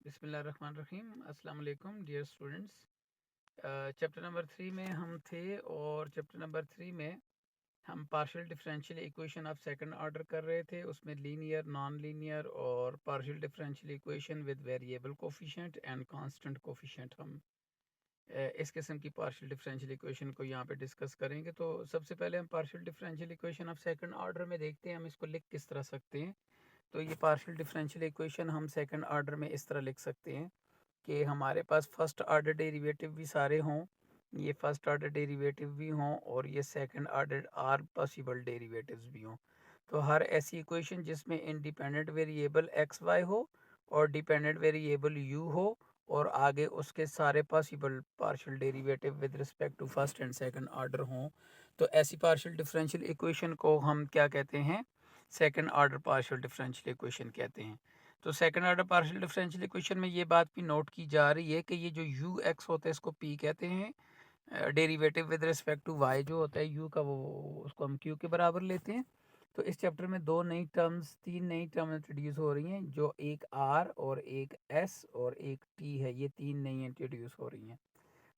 बिस्मिल्लाहिर्रहमानिर्रहीम। अस्सलाम वालेकुम डियर स्टूडेंट्स। चैप्टर नंबर 3 में हम थे और चैप्टर नंबर 3 में हम partial differential equation of second order कर रहे थे। उसमें लीनियर, नॉन लीनियर और partial differential equation with variable coefficient and constant coefficient हम इस किस्म की पार्शियल डिफरेंशियल इक्वेशन को यहाँ पे डिस्कस करेंगे। तो सबसे पहले हम partial differential equation of second order में देखते हैं हम इसको लिख किस तरह सकते हैं। तो ये पार्शियल डिफरेंशियल इक्वेशन हम सेकंड ऑर्डर में इस तरह लिख सकते हैं कि हमारे पास फर्स्ट ऑर्डर डेरिवेटिव भी सारे हों, ये फर्स्ट ऑर्डर डेरिवेटिव भी हों और ये second order are possible derivatives भी हों। तो हर ऐसी इक्वेशन जिसमें इंडिपेंडेंट वेरिएबल एक्स वाई हो और डिपेंडेंट वेरिएबल यू हो और आगे उसके सारे possible partial derivative with respect to first and second order हों, तो ऐसी पार्शियल डिफरेंशियल इक्वेशन को हम क्या कहते हैं? Second order partial differential equation कहते हैं। तो second order partial differential equation में ये बात भी नोट की जा रही है कि ये जो यू एक्स होता है इसको पी कहते हैं। Derivative with respect to y जो होता है यू का, वो उसको हम क्यू के बराबर लेते हैं। तो इस चैप्टर में तीन नई टर्म इंट्रोड्यूस हो रही हैं, जो एक आर और एक एस और एक टी है। ये तीन नई इंट्रोड्यूस हो रही हैं।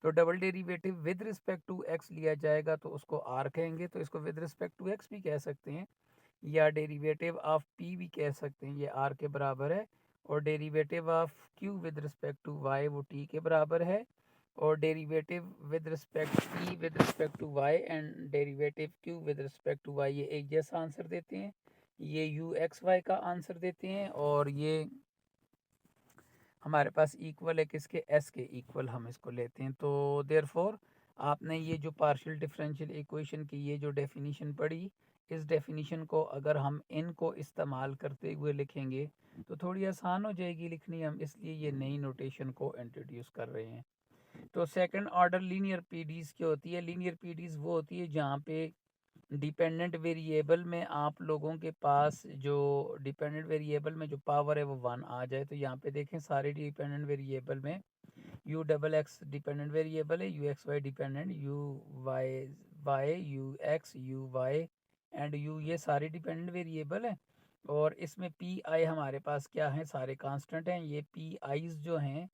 तो double derivative with respect to x लिया जाएगा तो उसको आर कहेंगे, तो इसको विद रिस्पेक्ट टू एक्स भी कह सकते हैं या डेरिवेटिव ऑफ पी भी कह सकते हैं, ये आर के बराबर है। और derivative of q with respect to y वो टी के बराबर है। और derivative with respect p with respect to y and derivative q with respect to y ये एक जैसा आंसर देते हैं। ये यू एक्स वाई का आंसर देते हैं और ये हमारे पास इक्वल है किसके? एस के इक्वल हम इसको लेते हैं। तो देयरफॉर आपने ये जो पार्शियल डिफरेंशियल इक्वेशन की ये जो डेफिनेशन पढ़ी, इस डेफिनेशन को अगर हम इनको इस्तेमाल करते हुए लिखेंगे तो थोड़ी आसान हो जाएगी लिखनी, हम इसलिए ये नई नोटेशन को इंट्रोड्यूस कर रहे हैं। तो सेकंड ऑर्डर लीनियर पीडीज क्या होती है? लीनियर पीडीज वो होती है जहाँ पे डिपेंडेंट वेरिएबल में आप लोगों के पास जो डिपेंडेंट वेरिएबल में जो पावर है वो 1 आ जाए। तो यहाँ पे देखें सारे डिपेंडेंट वेरिएबल में U double X dependent variable है, U x Y dependent, U Y Y, U X, U Y and U, ये सारे डिपेंडेंट वेरिएबल हैं। और इसमें पी आई हमारे पास क्या है? सारे कांस्टेंट हैं। ये पी आईज जो हैं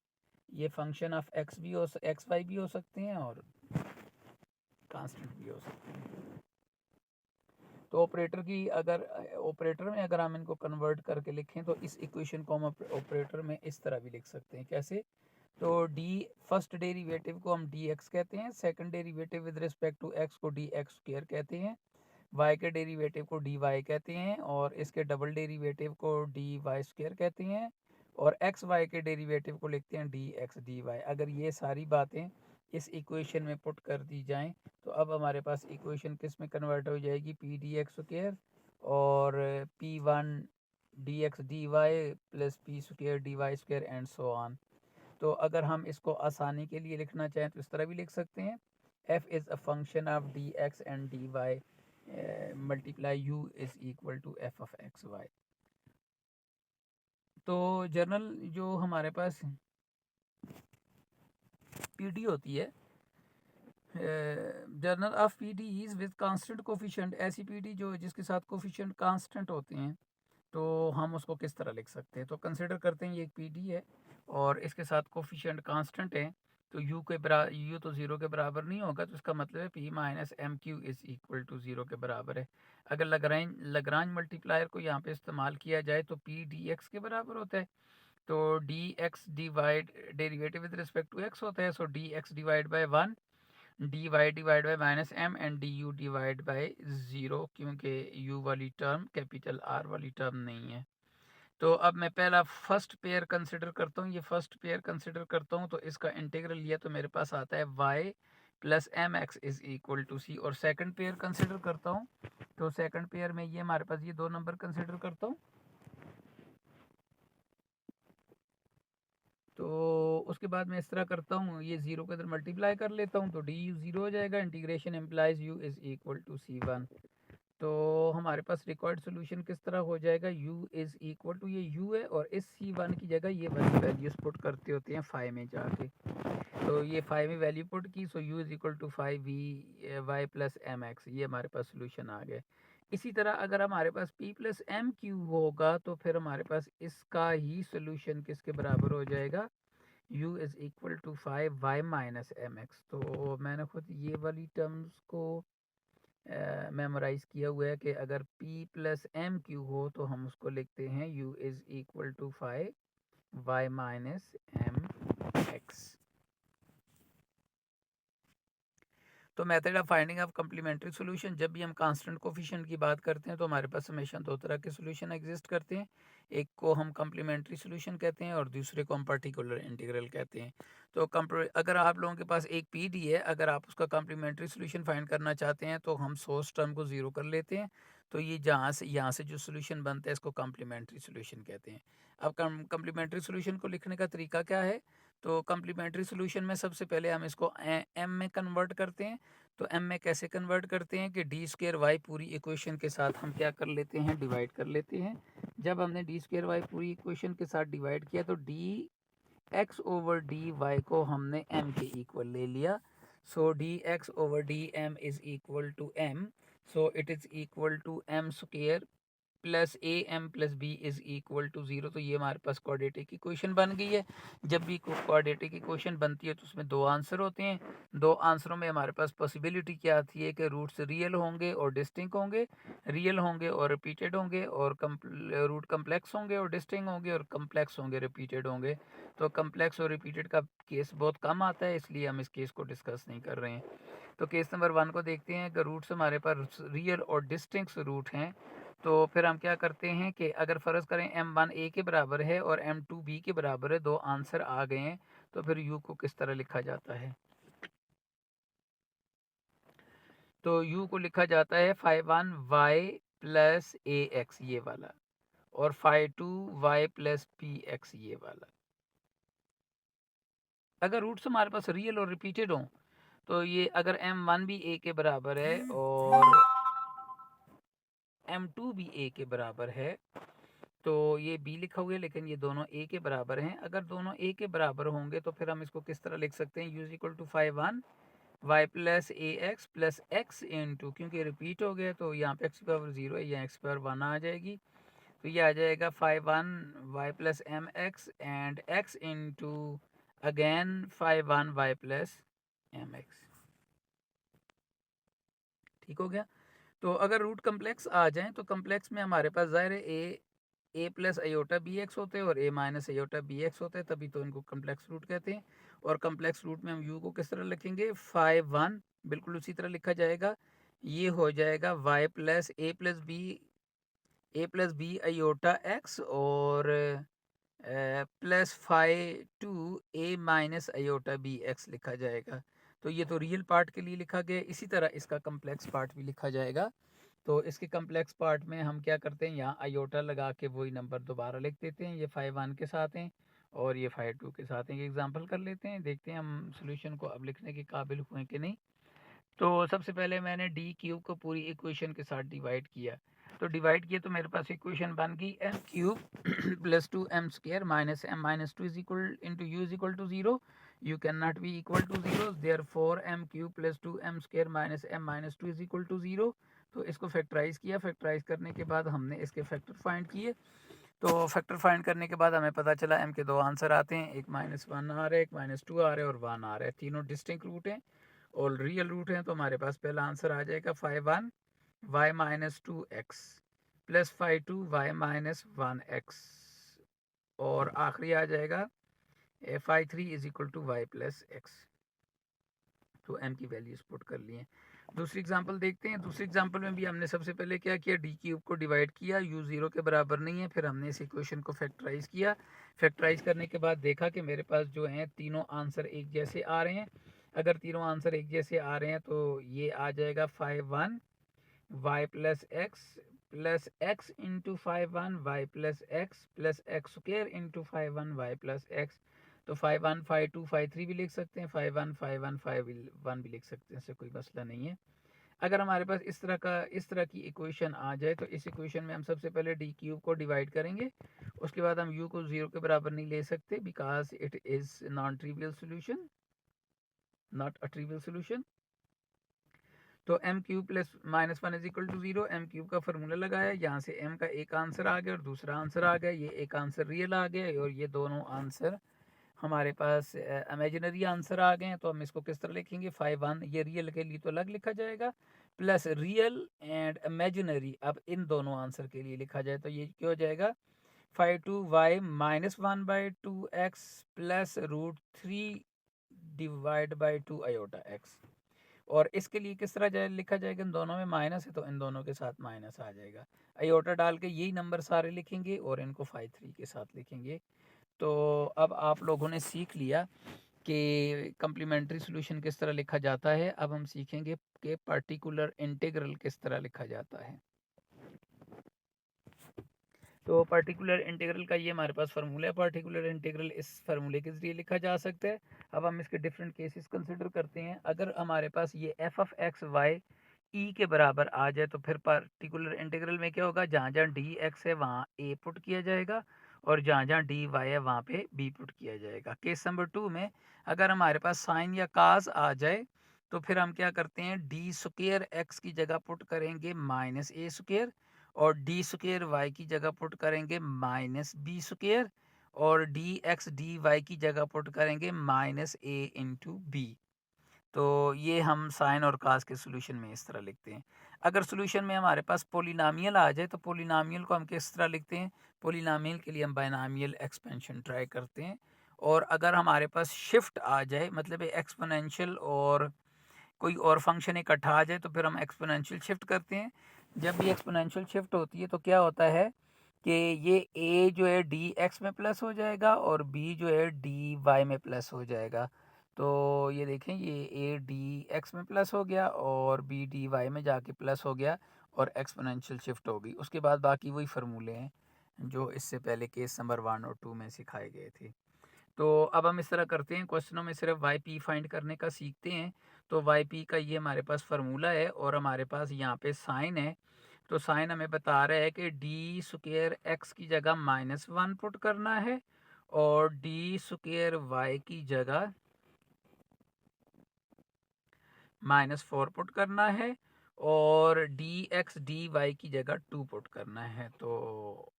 ये फंक्शन ऑफ एक्स भी हो, एक्स वाई भी हो सकते हैं और कांस्टेंट भी हो सकते हैं। तो ऑपरेटर में अगर हम इनको कन्वर्ट करके लिखें तो इस इक्वेशन को हम ऑपरेटर में इस तरह भी लिख सकते हैं। कैसे? तो डी फर्स्ट डेरिवेटिव को हम डी एक्स कहते हैं, second derivative with respect to x को डी एक्स स्क्वायर कहते हैं, वाई के डेरिवेटिव को डी वाई कहते हैं और इसके डबल डेरिवेटिव को डी वाई स्क्वायर कहते हैं और एक्स वाई के डेरिवेटिव को लिखते हैं डी एक्स डी वाई। अगर ये सारी बातें इस इक्वेशन में पुट कर दी जाएं तो अब हमारे पास इक्वेशन किस में कन्वर्ट हो जाएगी? पी डी एक्स स्क्वायर और p one d x d y plus p square d y square and so on. तो अगर हम इसको आसानी के लिए लिखना चाहें तो इस तरह भी लिख सकते हैं, f is a function of d x and d y multiply u is equal to f of x y. तो जर्नल जो हमारे पास पीडी होती है, general of PD is with constant coefficient, ऐसी पीडी जो जिसके साथ कोफिशिएंट कांस्टेंट होते हैं, तो हम उसको किस तरह लिख सकते हैं? तो कंसिडर करते हैं ये एक पीडी है और इसके साथ कोफिशिएंट कांस्टेंट है। तो यू तो ज़ीरो के बराबर नहीं होगा, तो इसका मतलब है p minus m q is equal to zero के बराबर है। अगर लगरांज मल्टीप्लायर को यहाँ पे इस्तेमाल किया जाए तो पी डी एक्स के बराबर होता है। तो D x divide derivative with respect to X होता है, so D x divide by 1, D Y divide by minus M and D you divide by zero, क्योंकि यू वाली टर्म कैपिटल आर वाली टर्म नहीं है। तो अब मैं पहला फर्स्ट पेयर कंसिडर करता हूँ, ये फर्स्ट पेयर कंसिडर करता हूँ तो इसका इंटीग्रल लिया तो मेरे पास आता है y plus M X is equal to C. और सेकंड पेयर कंसिडर करता हूँ तो सेकंड पेयर में ये हमारे पास ये दो नंबर कंसिडर करता हूँ, तो उसके बाद मैं इस तरह करता हूँ, ये ज़ीरो के अंदर मल्टीप्लाई कर लेता हूँ तो डी यू ज़ीरो हो जाएगा, integration implies u is equal to c one. तो हमारे पास रिक्वायर्ड सोल्यूशन किस तरह हो जाएगा? u इज़ इक्वल टू, ये u है और इस c1 की जगह ये वाली वैल्यूज पुट करते होते हैं 5 में जाके। तो ये 5 में वैल्यू पुट की, so u is equal to 5 v y plus M x, ये हमारे पास सोल्यूशन आ गया। इसी तरह अगर हमारे पास p प्लस एम क्यू होगा तो फिर हमारे पास इसका ही सोल्यूशन किसके बराबर हो जाएगा, u is equal to 5y minus m x. तो मैंने खुद ये वाली टर्म्स को मेमोराइज किया हुआ है कि अगर p प्लस एम क्यू हो तो हम उसको लिखते हैं u is equal to 5y minus m x. तो method of finding of complementary solution, जब भी हम कांस्टेंट कोफिशिएंट की बात करते हैं तो हमारे पास हमेशा दो तरह के सोल्यूशन एग्जिस्ट करते हैं। एक को हम कम्प्लीमेंट्री सोल्यूशन कहते हैं और दूसरे को हम पर्टिकुलर इंटीग्रल कहते हैं। तो अगर आप लोगों के पास एक पीडी है, अगर आप उसका कम्प्लीमेंट्री सोल्यूशन फाइंड करना चाहते हैं तो हम सोर्स टर्म को ज़ीरो कर लेते हैं। तो ये यहाँ से जो सोल्यूशन बनता है इसको कम्प्लीमेंट्री सोल्यूशन कहते हैं। अब कम्प्लीमेंट्री सोल्यूशन को लिखने का तरीका क्या है, तो कम्प्लीमेंट्री सोल्यूशन में सबसे पहले हम इसको एम में कन्वर्ट करते हैं। तो एम में कैसे कन्वर्ट करते हैं कि डी स्क्र वाई पूरी इक्वेशन के साथ हम क्या कर लेते हैं, डिवाइड कर लेते हैं। जब हमने डी स्क्र वाई पूरी इक्वेशन के साथ डिवाइड किया तो D x over d y को हमने एम के इक्वल ले लिया। So D x over d m is equal to m, so it is equal to m square plus a m plus b is equal to zero. तो ये हमारे पास quadratic equation बन गई है। जब भी क्वाड्रेटिक इक्वेशन बनती है तो उसमें दो आंसर होते हैं। दो आंसरों में हमारे पास पॉसिबिलिटी क्या आती है कि रूट्स रियल होंगे और डिस्टिंक्ट होंगे, रियल होंगे और रिपीटेड होंगे, और रूट कम्प्लेक्स होंगे और डिस्टिंक्ट होंगे, और कम्प्लेक्स होंगे रिपीटेड होंगे। तो कम्प्लेक्स और रिपीटेड का केस बहुत कम आता है, इसलिए हम इस केस को डिस्कस नहीं कर रहे हैं। तो केस नंबर 1 को देखते हैं। अगर रूट्स हमारे पास रियल और डिस्टिंक्ट रूट हैं तो फिर हम क्या करते हैं कि अगर फ़र्ज़ करें m1 a के बराबर है और m2 b के बराबर है, दो आंसर आ गए हैं, तो फिर u को किस तरह लिखा जाता है। तो u को लिखा जाता है 5(1)y प्लस ax ये वाला, और 5(2)y प्लस px ये वाला। अगर रूट्स हमारे पास रियल और रिपीटेड हों तो ये अगर m1 भी a के बराबर है और m2 भी a के बराबर है तो ये b लिखा हुआ है, लेकिन ये दोनों a के बराबर हैं। अगर दोनों a के बराबर होंगे तो फिर हम इसको किस तरह लिख सकते हैं, u is equal to 5(1)y plus a x plus x into, क्योंकि रिपीट हो गया तो यहाँ पे x की पावर 0 है, यहाँ x की पावर 1 आ जाएगी। तो ये आ जाएगा 5(1)y plus M x and x into again 5(1)y plus M x. ठीक हो गया। तो अगर रूट कम्प्लेक्स आ जाएं तो कम्प्लेक्स में हमारे पास ज़ाहिर है ए प्लस आयोटा बी एक्स होते हैं और ए माइनस आयोटा बी एक्स होते हैं, तभी तो इनको कम्प्लेक्स रूट कहते हैं। और कम्प्लेक्स रूट में हम यू को किस तरह लिखेंगे, 5(1) बिल्कुल उसी तरह लिखा जाएगा। ये हो जाएगा y प्लस ए प्लस बी आयोटा एक्स और प्लस 5(2) ए माइनस आयोटा बी एक्स लिखा जाएगा। तो ये तो रियल पार्ट के लिए लिखा गया, इसी तरह इसका कम्प्लेक्स पार्ट भी लिखा जाएगा। तो इसके कम्प्लेक्स पार्ट में हम क्या करते हैं, यहाँ आयोटा लगा के वही नंबर दोबारा लिख देते हैं। ये 5(1) के साथ हैं और ये 5(2) के साथ हैं। एग्जांपल कर लेते हैं, देखते हैं हम सॉल्यूशन को अब लिखने के काबिल हुए कि नहीं। तो सबसे पहले मैंने डी क्यूब को पूरी इक्वेशन के साथ डिवाइड किया। तो डिवाइड किया तो मेरे पास इक्वेशन बन गई m cube plus 2m² minus m minus 2 is equal into u is equal to 0। U can not be equal to 0, therefore m cube plus 2m² minus m minus 2 is equal to 0। तो इसको factorise किया, factorise करने के बाद हमने इसके factor find किए। तो फैक्टर फाइंड करने के बाद हमें पता चला m के दो आंसर आते हैं, एक -1 आ रहा है, एक -2 आ रहा है और 1 आ रहा है। तीनों डिस्टिंक्ट रूट हैं और रियल रूट हैं। तो हमारे पास पहला आंसर आ जाएगा 5(1)y minus 2x plus 5(2)y minus 1x, और आखिरी आ जाएगा 5(3) is equal to y plus x। तो m की वैल्यूज पुट कर लिए। दूसरी एग्जांपल देखते हैं। दूसरी एग्जांपल में भी हमने सबसे पहले क्या किया, डी क्यूब को डिवाइड किया, u 0 के बराबर नहीं है। फिर हमने इस इक्वेशन को फैक्टराइज किया। फैक्टराइज करने के बाद देखा कि मेरे पास जो हैं तीनों आंसर एक जैसे आ रहे हैं। अगर तीनों आंसर एक जैसे आ रहे हैं तो ये आ जाएगा 5(1)y plus x into 5(1)y plus x square into 5(1)y plus x. तो 5(1), 5(2), 5(3) भी लिख सकते हैं, 5(1), 5(1), 5(1) भी लिख सकते हैं, इससे कोई मसला नहीं है। अगर हमारे पास इस तरह की इक्वेशन आ जाए तो इस इक्वेशन में हम सबसे पहले डी क्यूब को डिवाइड करेंगे। उसके बाद हम यू को 0 के बराबर नहीं ले सकते, because it is non trivial solution, not a trivial solution. तो m cube plus minus one is equal to 0, m cube का फार्मूला लगाया, यहाँ से एम का एक आंसर आ गया और दूसरा आंसर आ गया, ये एक आंसर रियल आ गया और ये दोनों आंसर हमारे पास इमेजिनरी आंसर आ गए हैं। तो हम इसको किस तरह लिखेंगे, 5 1 ये रियल के लिए तो अलग लिखा जाएगा, प्लस रियल एंड इमेजिनरी अब इन दोनों आंसर के लिए लिखा जाए तो ये क्या हो जाएगा, 5 2y minus 1/2x plus √3 divide by 2 iota x। और इसके लिए किस तरह लिखा जाएगा, इन दोनों में माइनस है तो इन दोनों के साथ माइनस आ जाएगा, आयोटा डाल के यही नंबर सारे लिखेंगे और इनको 5 3 के साथ लिखेंगे। तो अब आप लोगों ने सीख लिया कि कम्प्लीमेंट्री सॉल्यूशन किस तरह लिखा जाता है। अब हम सीखेंगे कि पार्टिकुलर इंटीग्रल किस तरह लिखा जाता है। तो पार्टिकुलर इंटीग्रल का ये हमारे पास फार्मूला है, पार्टिकुलर इंटीग्रल इस फार्मूले के जरिए लिखा जा सकता है। अब हम इसके डिफरेंट केसेस कंसिडर करते हैं। अगर हमारे पास ये एफ ऑफ एक्स वाई ई के बराबर आ जाए तो फिर पार्टिकुलर इंटीग्रल में क्या होगा, जहाँ जहाँ डी एक्स है वहाँ ए पुट किया जाएगा और जहाँ जहाँ डी वाई है वहाँ पे बी पुट किया जाएगा। केस नंबर 2 में अगर हमारे पास साइन या काज आ जाए तो फिर हम क्या करते हैं, डी स्क्वेयर एक्स की जगह पुट करेंगे माइनस ए स्क्वेयर और डी स्क्वेयर वाई की जगह पुट करेंगे माइनस बी स्क्वेयर और डी एक्स डी वाई की जगह पुट करेंगे माइनस ए इंटू बी। तो ये हम साइन और कास के सोल्यूशन में इस तरह लिखते हैं। अगर सोल्यूशन में हमारे पास पोलिनोमियल आ जाए तो पोलिनोमियल को हम किस तरह लिखते हैं, पोलिनोमियल के लिए हम बायनोमियल एक्सपेंशन ट्राई करते हैं। और अगर हमारे पास शिफ्ट आ जाए, मतलब एक्सपोनेंशियल और कोई और फंक्शन इकट्ठा आ जाए तो फिर हम एक्सपोनेंशियल शिफ्ट करते हैं। जब भी एक्सपोनेंशियल शिफ्ट होती है तो क्या होता है कि ये a जो है डी एक्स में प्लस हो जाएगा और b जो है डी वाई में प्लस हो जाएगा। तो ये देखें, ये a डी एक्स में प्लस हो गया और b डी वाई में जाके प्लस हो गया और एक्सपोनेंशियल शिफ्ट हो गई। उसके बाद बाकी वही फार्मूले हैं जो इससे पहले केस नंबर 1 और 2 में सिखाए गए थे। तो अब हम इस तरह करते हैं, क्वेश्चनों में सिर्फ वाई पी फाइंड करने का सीखते हैं। तो वाई पी का ये हमारे पास फार्मूला है और हमारे पास यहाँ पे साइन है। तो साइन हमें बता रहा है कि डी स्क्वेयर एक्स की जगह -1 पुट करना है और डी स्क्वेयर वाई की जगह -4 पुट करना है और डी एक्स डी वाई की जगह 2 पुट करना है। तो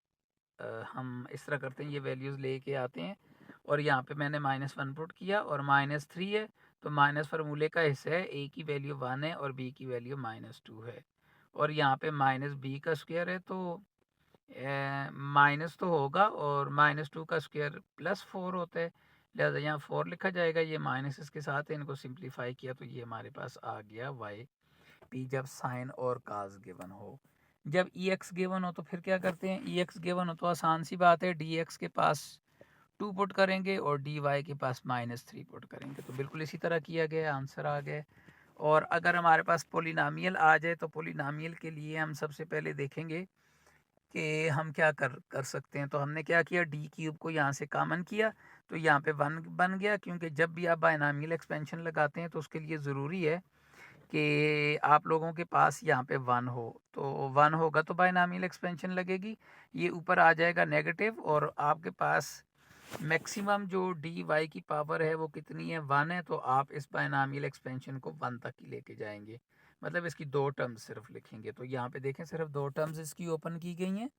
हम इस तरह करते हैं, ये वैल्यूज़ लेके आते हैं और यहाँ पे मैंने -1 पुट किया और -3 है तो माइनस फार्मूले का हिस्सा है, ए की वैल्यू 1 है और बी की वैल्यू -2 है और यहाँ पे -b का स्क्वायर है तो माइनस तो होगा और -2 का स्क्वायर +4 होता है, लिहाजा यहाँ 4 लिखा जाएगा। ये माइनस इसके साथ है, इनको सिंप्लीफाई किया तो ये हमारे पास आ गया वाई पी जब साइन और काज गिवन हो। जब ई एक्स गिवन हो तो फिर क्या करते हैं, ई एक्स गिवन हो तो आसान सी बात है, डी एक्स के पास 2 पुट करेंगे और डी वाई के पास -3 पुट करेंगे। तो बिल्कुल इसी तरह किया गया, आंसर आ गया। और अगर हमारे पास पोलिनोमियल आ जाए तो पोलिनोमियल के लिए हम सबसे पहले देखेंगे कि हम क्या कर सकते हैं। तो हमने क्या किया, डी क्यूब को यहाँ से कॉमन किया तो यहाँ पे 1 बन गया, क्योंकि जब भी आप बायनोमियल एक्सपेंशन लगाते हैं तो उसके लिए ज़रूरी है कि आप लोगों के पास यहाँ पे 1 हो। तो 1 होगा तो बायनोमियल एक्सपेंशन लगेगी, ये ऊपर आ जाएगा नेगेटिव और आपके पास मैक्सिमम जो डी वाई की पावर है वो कितनी है, 1 है। तो आप इस बायनोमियल एक्सपेंशन को 1 तक ही लेके जाएंगे, मतलब इसकी 2 टर्म्स सिर्फ लिखेंगे। तो यहाँ पे देखें सिर्फ 2 टर्म्स इसकी ओपन की गई हैं।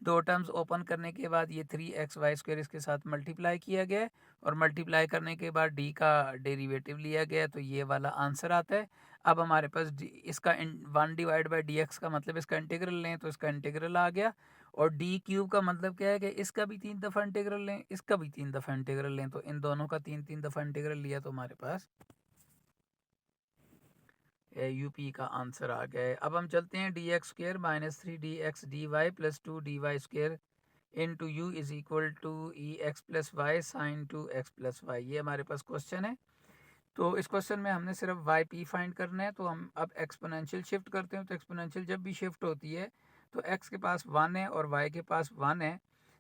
2 टर्म्स ओपन करने के बाद ये 3xy² इसके साथ मल्टीप्लाई किया गया है और मल्टीप्लाई करने के बाद d का डेरिवेटिव लिया गया तो ये वाला आंसर आता है। अब हमारे पास इसका 1 डिवाइड बाई डी एक्स का मतलब इसका इंटीग्रल लें तो इसका इंटीग्रल आ गया और डी क्यूब का मतलब क्या है कि इसका भी 3 दफ़ा इंटीग्रल लें, इसका भी 3 दफ़ा इंटीग्रल लें। तो इन दोनों का 3 दफ़ा इंटीग्रल लिया तो हमारे पास यूपी का आंसर आ गया है। अब हम चलते हैं d x square -3 d x d y plus 2 d y square into u is equal to e x plus y sine 2x plus y. ये हमारे पास क्वेश्चन है। तो इस क्वेश्चन में हमने सिर्फ वाई पी फाइंड करना है। तो हम अब एक्सपोनेंशियल शिफ्ट करते हैं। तो एक्सपोनेंशियल जब भी शिफ्ट होती है तो x के पास 1 है और y के पास 1 है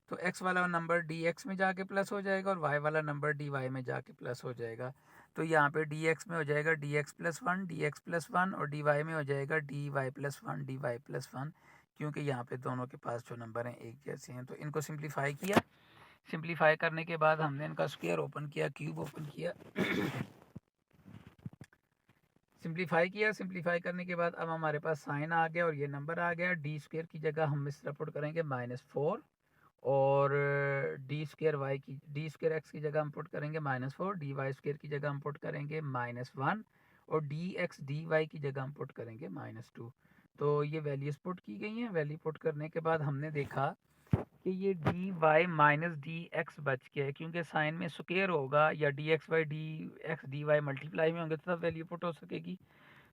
तो x वाला नंबर dx में जाके प्लस हो जाएगा और y वाला नंबर dy में जाके प्लस हो जाएगा। तो यहाँ पे dx में हो जाएगा dx प्लस 1 dx प्लस 1 और dy में हो जाएगा dy प्लस 1 dy प्लस 1, क्योंकि यहाँ पे दोनों के पास जो नंबर हैं एक जैसे हैं। तो इनको सिंप्लीफाई किया, सिंप्लीफाई करने के बाद हमने इनका स्क्वायर ओपन किया, क्यूब ओपन किया सिंप्लीफाई किया, सिंप्लीफाई करने के बाद अब हमारे पास साइन आ गया और ये नंबर आ गया। डी स्क्वेयर की जगह हम इस तरह पुट करेंगे -4 और डी स्क्वेयर एक्स की जगह हम पुट करेंगे -4, डी वाई स्क्वेयर की जगह हम पुट करेंगे -1 और डी एक्स डी वाई की जगह हम पुट करेंगे -2। तो ये वैल्यूज पुट की गई हैं। वैल्यू पुट करने के बाद हमने देखा कि ये d y minus d x बच गया है, क्योंकि साइन में स्क्वेयर होगा या d x by d x d y multiply में होंगे तब वैल्यू पुट हो सकेगी।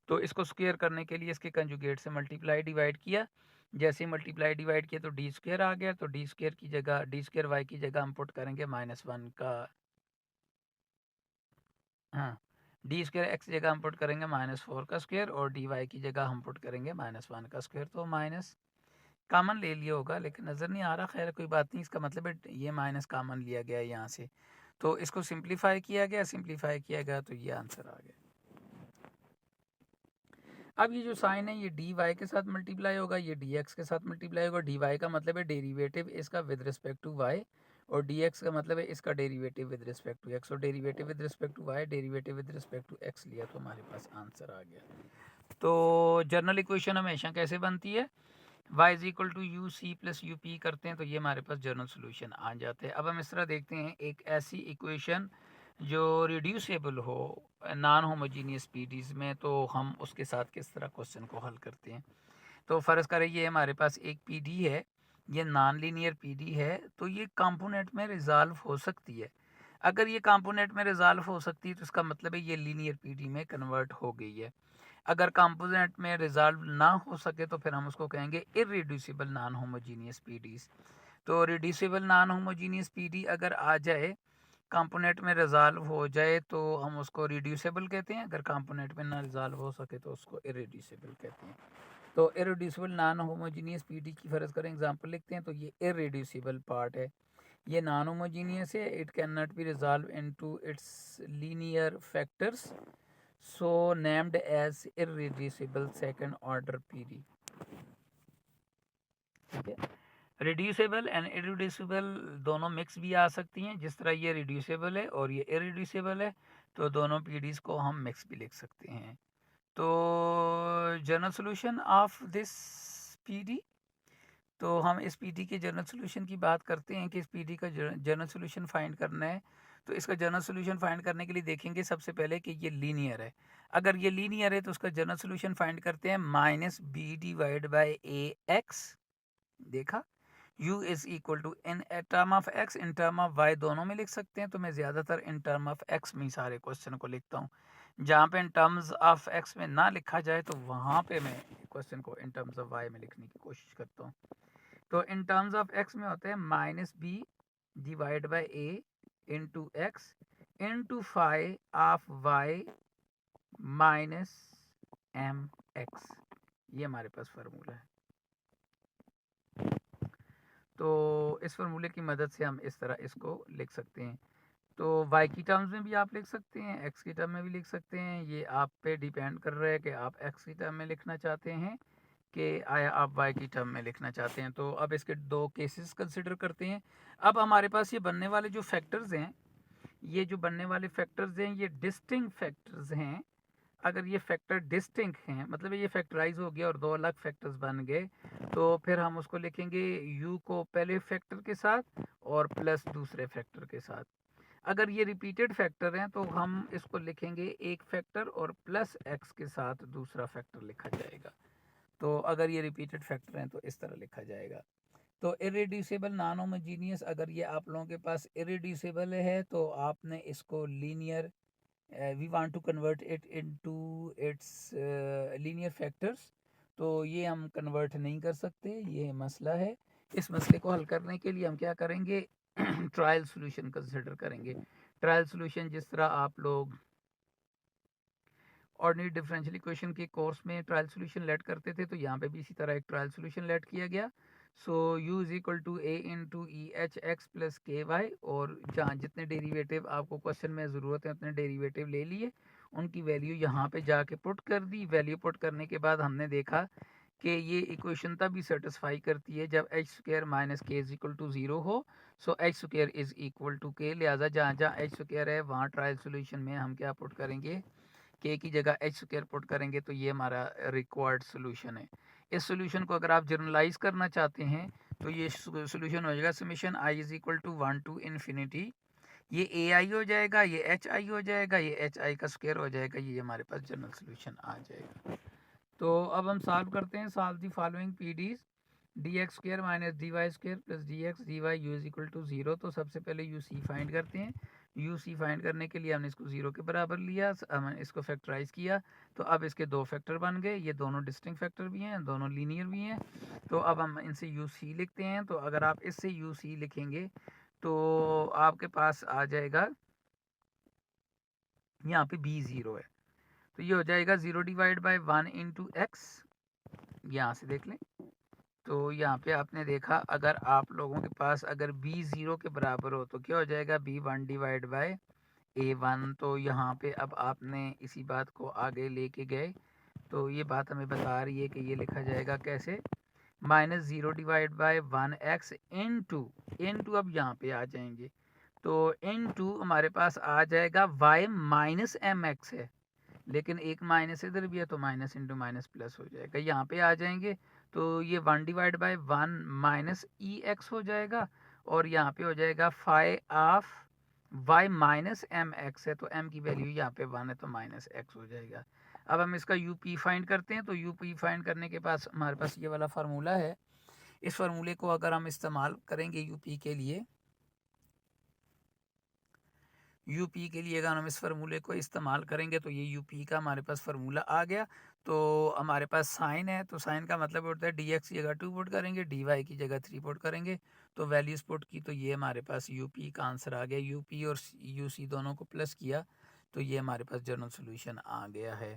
तो इसको स्क्वेयर करने के लिए इसके कंजुगेट से मल्टीप्लाई डिवाइड किया। जैसे ही मल्टीप्लाई डिवाइड किया तो डी स्क्वेयर आ गया। तो डी स्क्वेयर की जगह डी स्क्वेयर वाई की जगह हम पुट करेंगे -1 का, हाँ, डी स्क्वेयर एक्स की जगह हम पुट करेंगे -4 का स्क्वेयर और डी वाई की जगह हम पुट करेंगे -1 का स्क्वेयर। तो माइनस कॉमन ले लिया होगा लेकिन नज़र नहीं आ रहा, खैर कोई बात नहीं। इसका मतलब है ये माइनस कॉमन लिया गया यहाँ से, तो इसको सिंप्लीफाई किया गया, सिंप्लीफाई किया गया तो ये आंसर आ गया। अब ये जो साइन है ये डी वाई के साथ मल्टीप्लाई होगा, ये डी एक्स के साथ मल्टीप्लाई होगा। डी वाई का मतलब है डेरिवेटिव इसका विद रिस्पेक्ट टू वाई और डी एक्स का मतलब है इसका derivative with respect to x. और derivative with respect to y, derivative with respect to x लिया तो हमारे पास आंसर आ गया। तो जनरल इक्वेशन हमेशा कैसे बनती है, y is equal to u c plus u p करते हैं तो ये हमारे पास जनरल सोल्यूशन आ जाते हैं। अब हम इस तरह देखते हैं एक ऐसी इक्वेशन जो रिड्यूसेबल हो नॉन होमोजीनियस पीडीज में, तो हम उसके साथ किस तरह क्वेश्चन को हल करते हैं। तो फ़र्ज़ करें ये हमारे पास एक पीडी है, ये नॉन लीनियर पीडी है, तो ये कंपोनेंट में रिजॉल्व हो सकती है। अगर ये कंपोनेंट में रिजॉल्व हो सकती है तो इसका मतलब है ये लीनियर पीडी में कन्वर्ट हो गई है। अगर कंपोनेंट में रिजॉल्व ना हो सके तो फिर हम उसको कहेंगे इररिड्यूसिबल नॉन होमोजीनियस पीडीज। तो रिड्यूसिबल नॉन होमोजीनियस पीडी अगर आ जाए, कंपोनेंट में रिजॉल्व हो जाए तो हम उसको रिड्यूसिबल कहते हैं। अगर कंपोनेंट में ना रिजॉल्व हो सके तो उसको इररिड्यूसिबल कहते हैं। तो इररिड्यूसिबल नॉन होमोजीनियस पीडी की फ़र्ज़ करें एग्जांपल लिखते हैं तो ये इररिड्यूसिबल पार्ट है, ये नॉन होमोजीनियस है, it can not be resolve into its linear factors so named as irreducible second order PD. ठीक है, रिड्यूसेबल एंड इररिड्यूसिबल दोनों मिक्स भी आ सकती हैं। जिस तरह ये रिड्यूसेबल है और ये इररिड्यूसिबल है तो दोनों पीडीज को हम मिक्स भी लिख सकते हैं। तो general solution of this PD, तो हम इस पीडी के जनरल सॉल्यूशन की बात करते हैं कि इस पीडी का जनरल सॉल्यूशन फाइंड करना है। तो इसका जनरल सॉल्यूशन फाइंड करने के लिए देखेंगे सबसे पहले कि ये लीनियर है। अगर ये लीनियर है तो उसका जनरल सॉल्यूशन फाइंड करते हैं -b divide by a x. देखा, u is equal to in term of x in term of y दोनों में लिख सकते हैं। तो मैं ज़्यादातर इन टर्म ऑफ x में ही सारे क्वेश्चन को लिखता हूँ। जहाँ पे इन टर्म्स ऑफ x में ना लिखा जाए तो वहाँ पे मैं क्वेश्चन को इन टर्म्स ऑफ y में लिखने की कोशिश करता हूँ। तो इन टर्म्स ऑफ x में होते हैं -b divide by a into x into phi of y minus mx। ये हमारे पास फार्मूला है। तो इस फार्मूले की मदद से हम इस तरह इसको लिख सकते हैं। तो y की टर्म्स में भी आप लिख सकते हैं, x की टर्म में भी लिख सकते हैं। ये आप पे डिपेंड कर रहा है कि आप x की टर्म में लिखना चाहते हैं कि आया आप y की टर्म में लिखना चाहते हैं। तो अब इसके दो केसेस कंसिडर करते हैं। अब हमारे पास ये बनने वाले जो फैक्टर्स हैं, ये जो बनने वाले फैक्टर्स हैं ये डिस्टिंक्ट फैक्टर्स हैं। अगर ये फैक्टर डिस्टिंक्ट हैं मतलब ये फैक्टराइज हो गया और दो अलग फैक्टर्स बन गए, तो फिर हम उसको लिखेंगे u को पहले फैक्टर के साथ और प्लस दूसरे फैक्टर के साथ। अगर ये रिपीटेड फैक्टर हैं तो हम इसको लिखेंगे एक फैक्टर और प्लस x के साथ दूसरा फैक्टर लिखा जाएगा। तो अगर ये रिपीटेड फैक्टर हैं तो इस तरह लिखा जाएगा। तो इररिड्यूसिबल नॉन होमोजीनियस, अगर ये आप लोगों के पास इररिड्यूसिबल है तो आपने इसको linear, we want to convert it into its linear factors, तो ये हम कन्वर्ट नहीं कर सकते, ये मसला है। इस मसले को हल करने के लिए हम क्या करेंगे, ट्रायल सॉल्यूशन कंसिडर करेंगे। ट्रायल सॉल्यूशन जिस तरह आप लोग ऑर्डिनरी डिफरेंशियल इक्वेशन के कोर्स में ट्रायल सॉल्यूशन लेट करते थे, तो यहाँ पे भी इसी तरह एक ट्रायल सॉल्यूशन लेट किया गया। So u is equal to a into e h x plus k y, और जहाँ जितने डेरिवेटिव आपको क्वेश्चन में ज़रूरत है उतने डेरिवेटिव ले लिए, उनकी वैल्यू यहाँ पे जाके पुट कर दी। वैल्यू पुट करने के बाद हमने देखा कि ये इक्वेशन तभी सेटिस्फाई करती है जब h square minus k is equal to 0 हो। So h square is equal to k, लिहाजा जहाँ जहाँ एच स्क्वायर है वहाँ ट्रायल सॉल्यूशन में हम क्या पुट करेंगे, के की जगह एच स्क्वायर पुट करेंगे तो ये हमारा रिक्वायर्ड सोल्यूशन है। इस सोल्यूशन को अगर आप जनरलाइज करना चाहते हैं तो ये सोल्यूशन हो जाएगा summation i is equal to 1 to infinity, ये ए आई हो जाएगा, ये एच आई हो जाएगा, ये एच आई का स्क्वायर हो जाएगा, ये हमारे पास जनरल सोल्यूशन आ जाएगा। तो अब हम सॉल्व करते हैं। Solve the following P Ds d x square minus d y square plus d x d y u is equal to 0। तो सबसे पहले यू सी फाइंड करते हैं। यू सी फाइंड करने के लिए हमने इसको 0 के बराबर लिया, हमने इसको फैक्टराइज किया, तो अब इसके दो फैक्टर बन गए। ये दोनों डिस्टिंक्ट फैक्टर भी हैं, दोनों लीनियर भी हैं। तो अब हम इनसे यू सी लिखते हैं। तो अगर आप इससे यू सी लिखेंगे तो आपके पास आ जाएगा, यहाँ पे बी 0 है, तो ये हो जाएगा 0 डिवाइड बाई 1 इंटू एक्स। यहाँ से देख लें तो यहाँ पे आपने देखा, अगर आप लोगों के पास अगर b 0 के बराबर हो तो क्या हो जाएगा, b 1 डिवाइड बाय a 1। तो यहाँ पे अब आपने इसी बात को आगे लेके गए तो ये बात हमें बता रही है कि ये लिखा जाएगा कैसे, minus 0 divide by 1x into अब यहाँ पे आ जाएंगे तो इंटू हमारे पास आ जाएगा y माइनस एम एक्स है, लेकिन एक माइनस इधर भी है तो माइनस इंटू माइनस प्लस हो जाएगा। यहाँ पे आ जाएंगे तो ये 1 divide by 1 minus e x हो जाएगा, और यहाँ पे हो जाएगा phi of y minus m x है, तो m की वैल्यू यहाँ पे 1 है तो माइनस एक्स हो जाएगा। अब हम इसका यू पी फाइंड करते हैं। तो यू पी फाइंड करने के पास हमारे पास ये वाला फार्मूला है। इस फार्मूले को अगर हम इस्तेमाल करेंगे यूपी के लिए, यूपी के लिए अगर हम इस फार्मूले को इस्तेमाल करेंगे तो ये यूपी का हमारे पास फार्मूला आ गया। तो हमारे पास साइन है, तो साइन का मतलब होता है डी एक्स की जगह 2 पुट करेंगे, डी वाई की जगह 3 पुट करेंगे, तो वैल्यूज पुट की, तो ये हमारे पास यूपी का आंसर आ गया। यूपी और यू सी दोनों को प्लस किया तो ये हमारे पास जनरल सोल्यूशन आ गया है।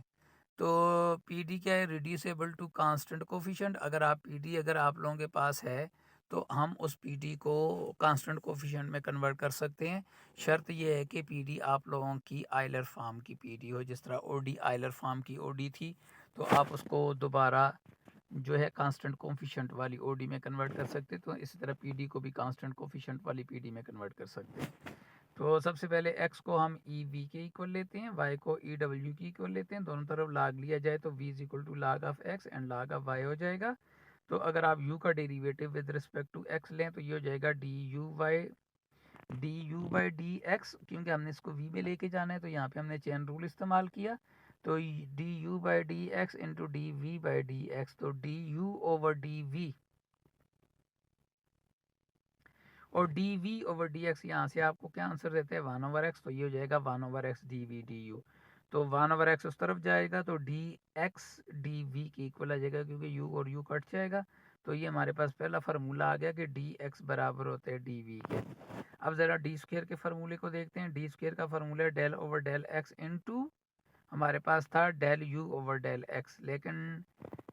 तो पी डी क्या है, रिड्यूसेबल टू कांस्टेंट कोफिशिएंट। अगर आप पी डी अगर आप लोगों के पास है तो हम उस पीडी को कांस्टेंट कोफिशिएंट में कन्वर्ट कर सकते हैं। शर्त यह है कि पीडी आप लोगों की आयलर फॉर्म की पीडी हो, जिस तरह ओडी आयलर फॉर्म की ओडी थी तो आप उसको दोबारा जो है कांस्टेंट कोफिशिएंट वाली ओडी में कन्वर्ट कर सकते हैं। तो इसी तरह पीडी को भी कांस्टेंट कोफिशिएंट वाली पीडी में कन्वर्ट कर सकते हैं। तो सबसे पहले x को हम ई वी के इक्वल लेते हैं, y को ई डब्ल्यू की इक्वल लेते हैं, दोनों तरफ लाग लिया जाए तो v is equal to log of x and log of y हो जाएगा। तो अगर आप u का derivative with respect to x लें तो ये हो जाएगा d u by d x, क्योंकि हमने इसको v में लेके जाना है तो यहाँ पे हमने चेन रूल इस्तेमाल किया। तो d u by d x into D v by d x, तो d u over d v और d v over d x, यहाँ से आपको क्या आंसर देते हैं 1 ओवर एक्स, तो ये हो जाएगा 1 over x d v d u. तो 1 ओवर एक्स उस तरफ जाएगा तो डी एक्स डी वी के इक्वल आ जाएगा, क्योंकि यू और यू कट जाएगा। तो ये हमारे पास पहला फार्मूला आ गया कि डी एक्स बराबर होते हैं डी वी के। अब ज़रा डी स्क्वेयर के फार्मूले को देखते हैं। डी स्क्वेयर का formula del over del x into हमारे पास था del u over del x, लेकिन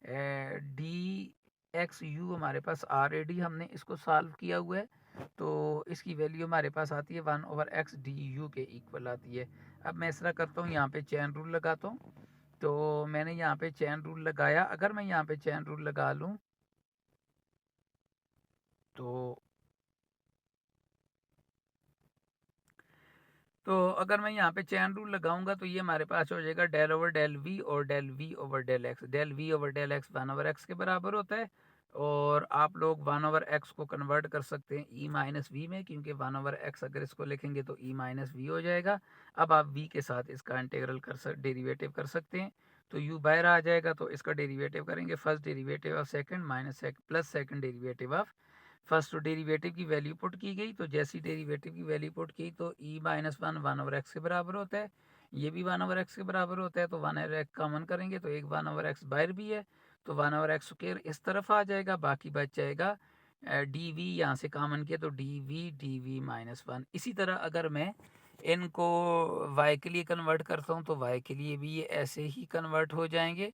डी एक्स यू हमारे पास ऑलरेडी हमने इसको सॉल्व किया हुआ है, तो इसकी वैल्यू हमारे पास आती है 1 ओवर एक्स डी यू के इक्वल आती है। अब मैं इस तरह करता हूँ, यहाँ पे चैन रूल लगाता हूँ। तो मैंने यहाँ पे चैन रूल लगाया। अगर मैं यहाँ पे चैन रूल लगा लूँ तो अगर मैं यहाँ पे चैन रूल लगाऊंगा तो ये हमारे पास हो जाएगा डेल ओवर डेल वी और del v over del x. Del v over del x 1 over x के बराबर होता है, और आप लोग 1 ओवर एक्स को कन्वर्ट कर सकते हैं ई माइनस वी में, क्योंकि 1 ओवर एक्स अगर इसको लिखेंगे तो ई माइनस वी हो जाएगा। अब आप वी के साथ इसका इंटीग्रल डेरिवेटिव कर सकते हैं। तो यू बाहर आ जाएगा तो इसका डेरिवेटिव करेंगे, first derivative of second minus plus second derivative of first derivative की वैल्यू पुट की गई। तो जैसी डेरिवेटिव की वैल्यू पुट की तो ई माइनस 1 ओवर एक्स के बराबर होता है, ये भी 1 ओवर एक्स के बराबर होता है। तो 1 ओवर एक्स कॉमन करेंगे तो एक 1 ओवर एक्स बाहर भी है, तो 1 ओवर एक्स स्क्वायर इस तरफ आ जाएगा, बाकी बच जाएगा डी वी, यहाँ से कॉमन किया तो डी वी माइनस 1। इसी तरह अगर मैं इनको y के लिए कन्वर्ट करता हूँ तो y के लिए भी ये ऐसे ही कन्वर्ट हो जाएंगे।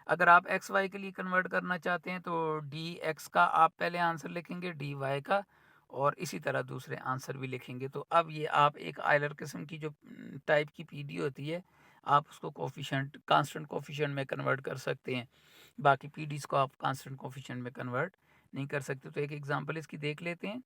अगर आप एक्स वाई के लिए कन्वर्ट करना चाहते हैं तो डी एक्स का आप पहले आंसर लिखेंगे, डी वाई का, और इसी तरह दूसरे आंसर भी लिखेंगे। तो अब ये आप एक आयलर किस्म की जो टाइप की पीडी होती है, आप उसको कोफिशिएंट कांस्टेंट कोफिशिएंट में कन्वर्ट कर सकते हैं। बाकी पीडीज को आप कांस्टेंट कोफिशिएंट में कन्वर्ट नहीं कर सकते। तो एक एग्जांपल इसकी देख लेते हैं।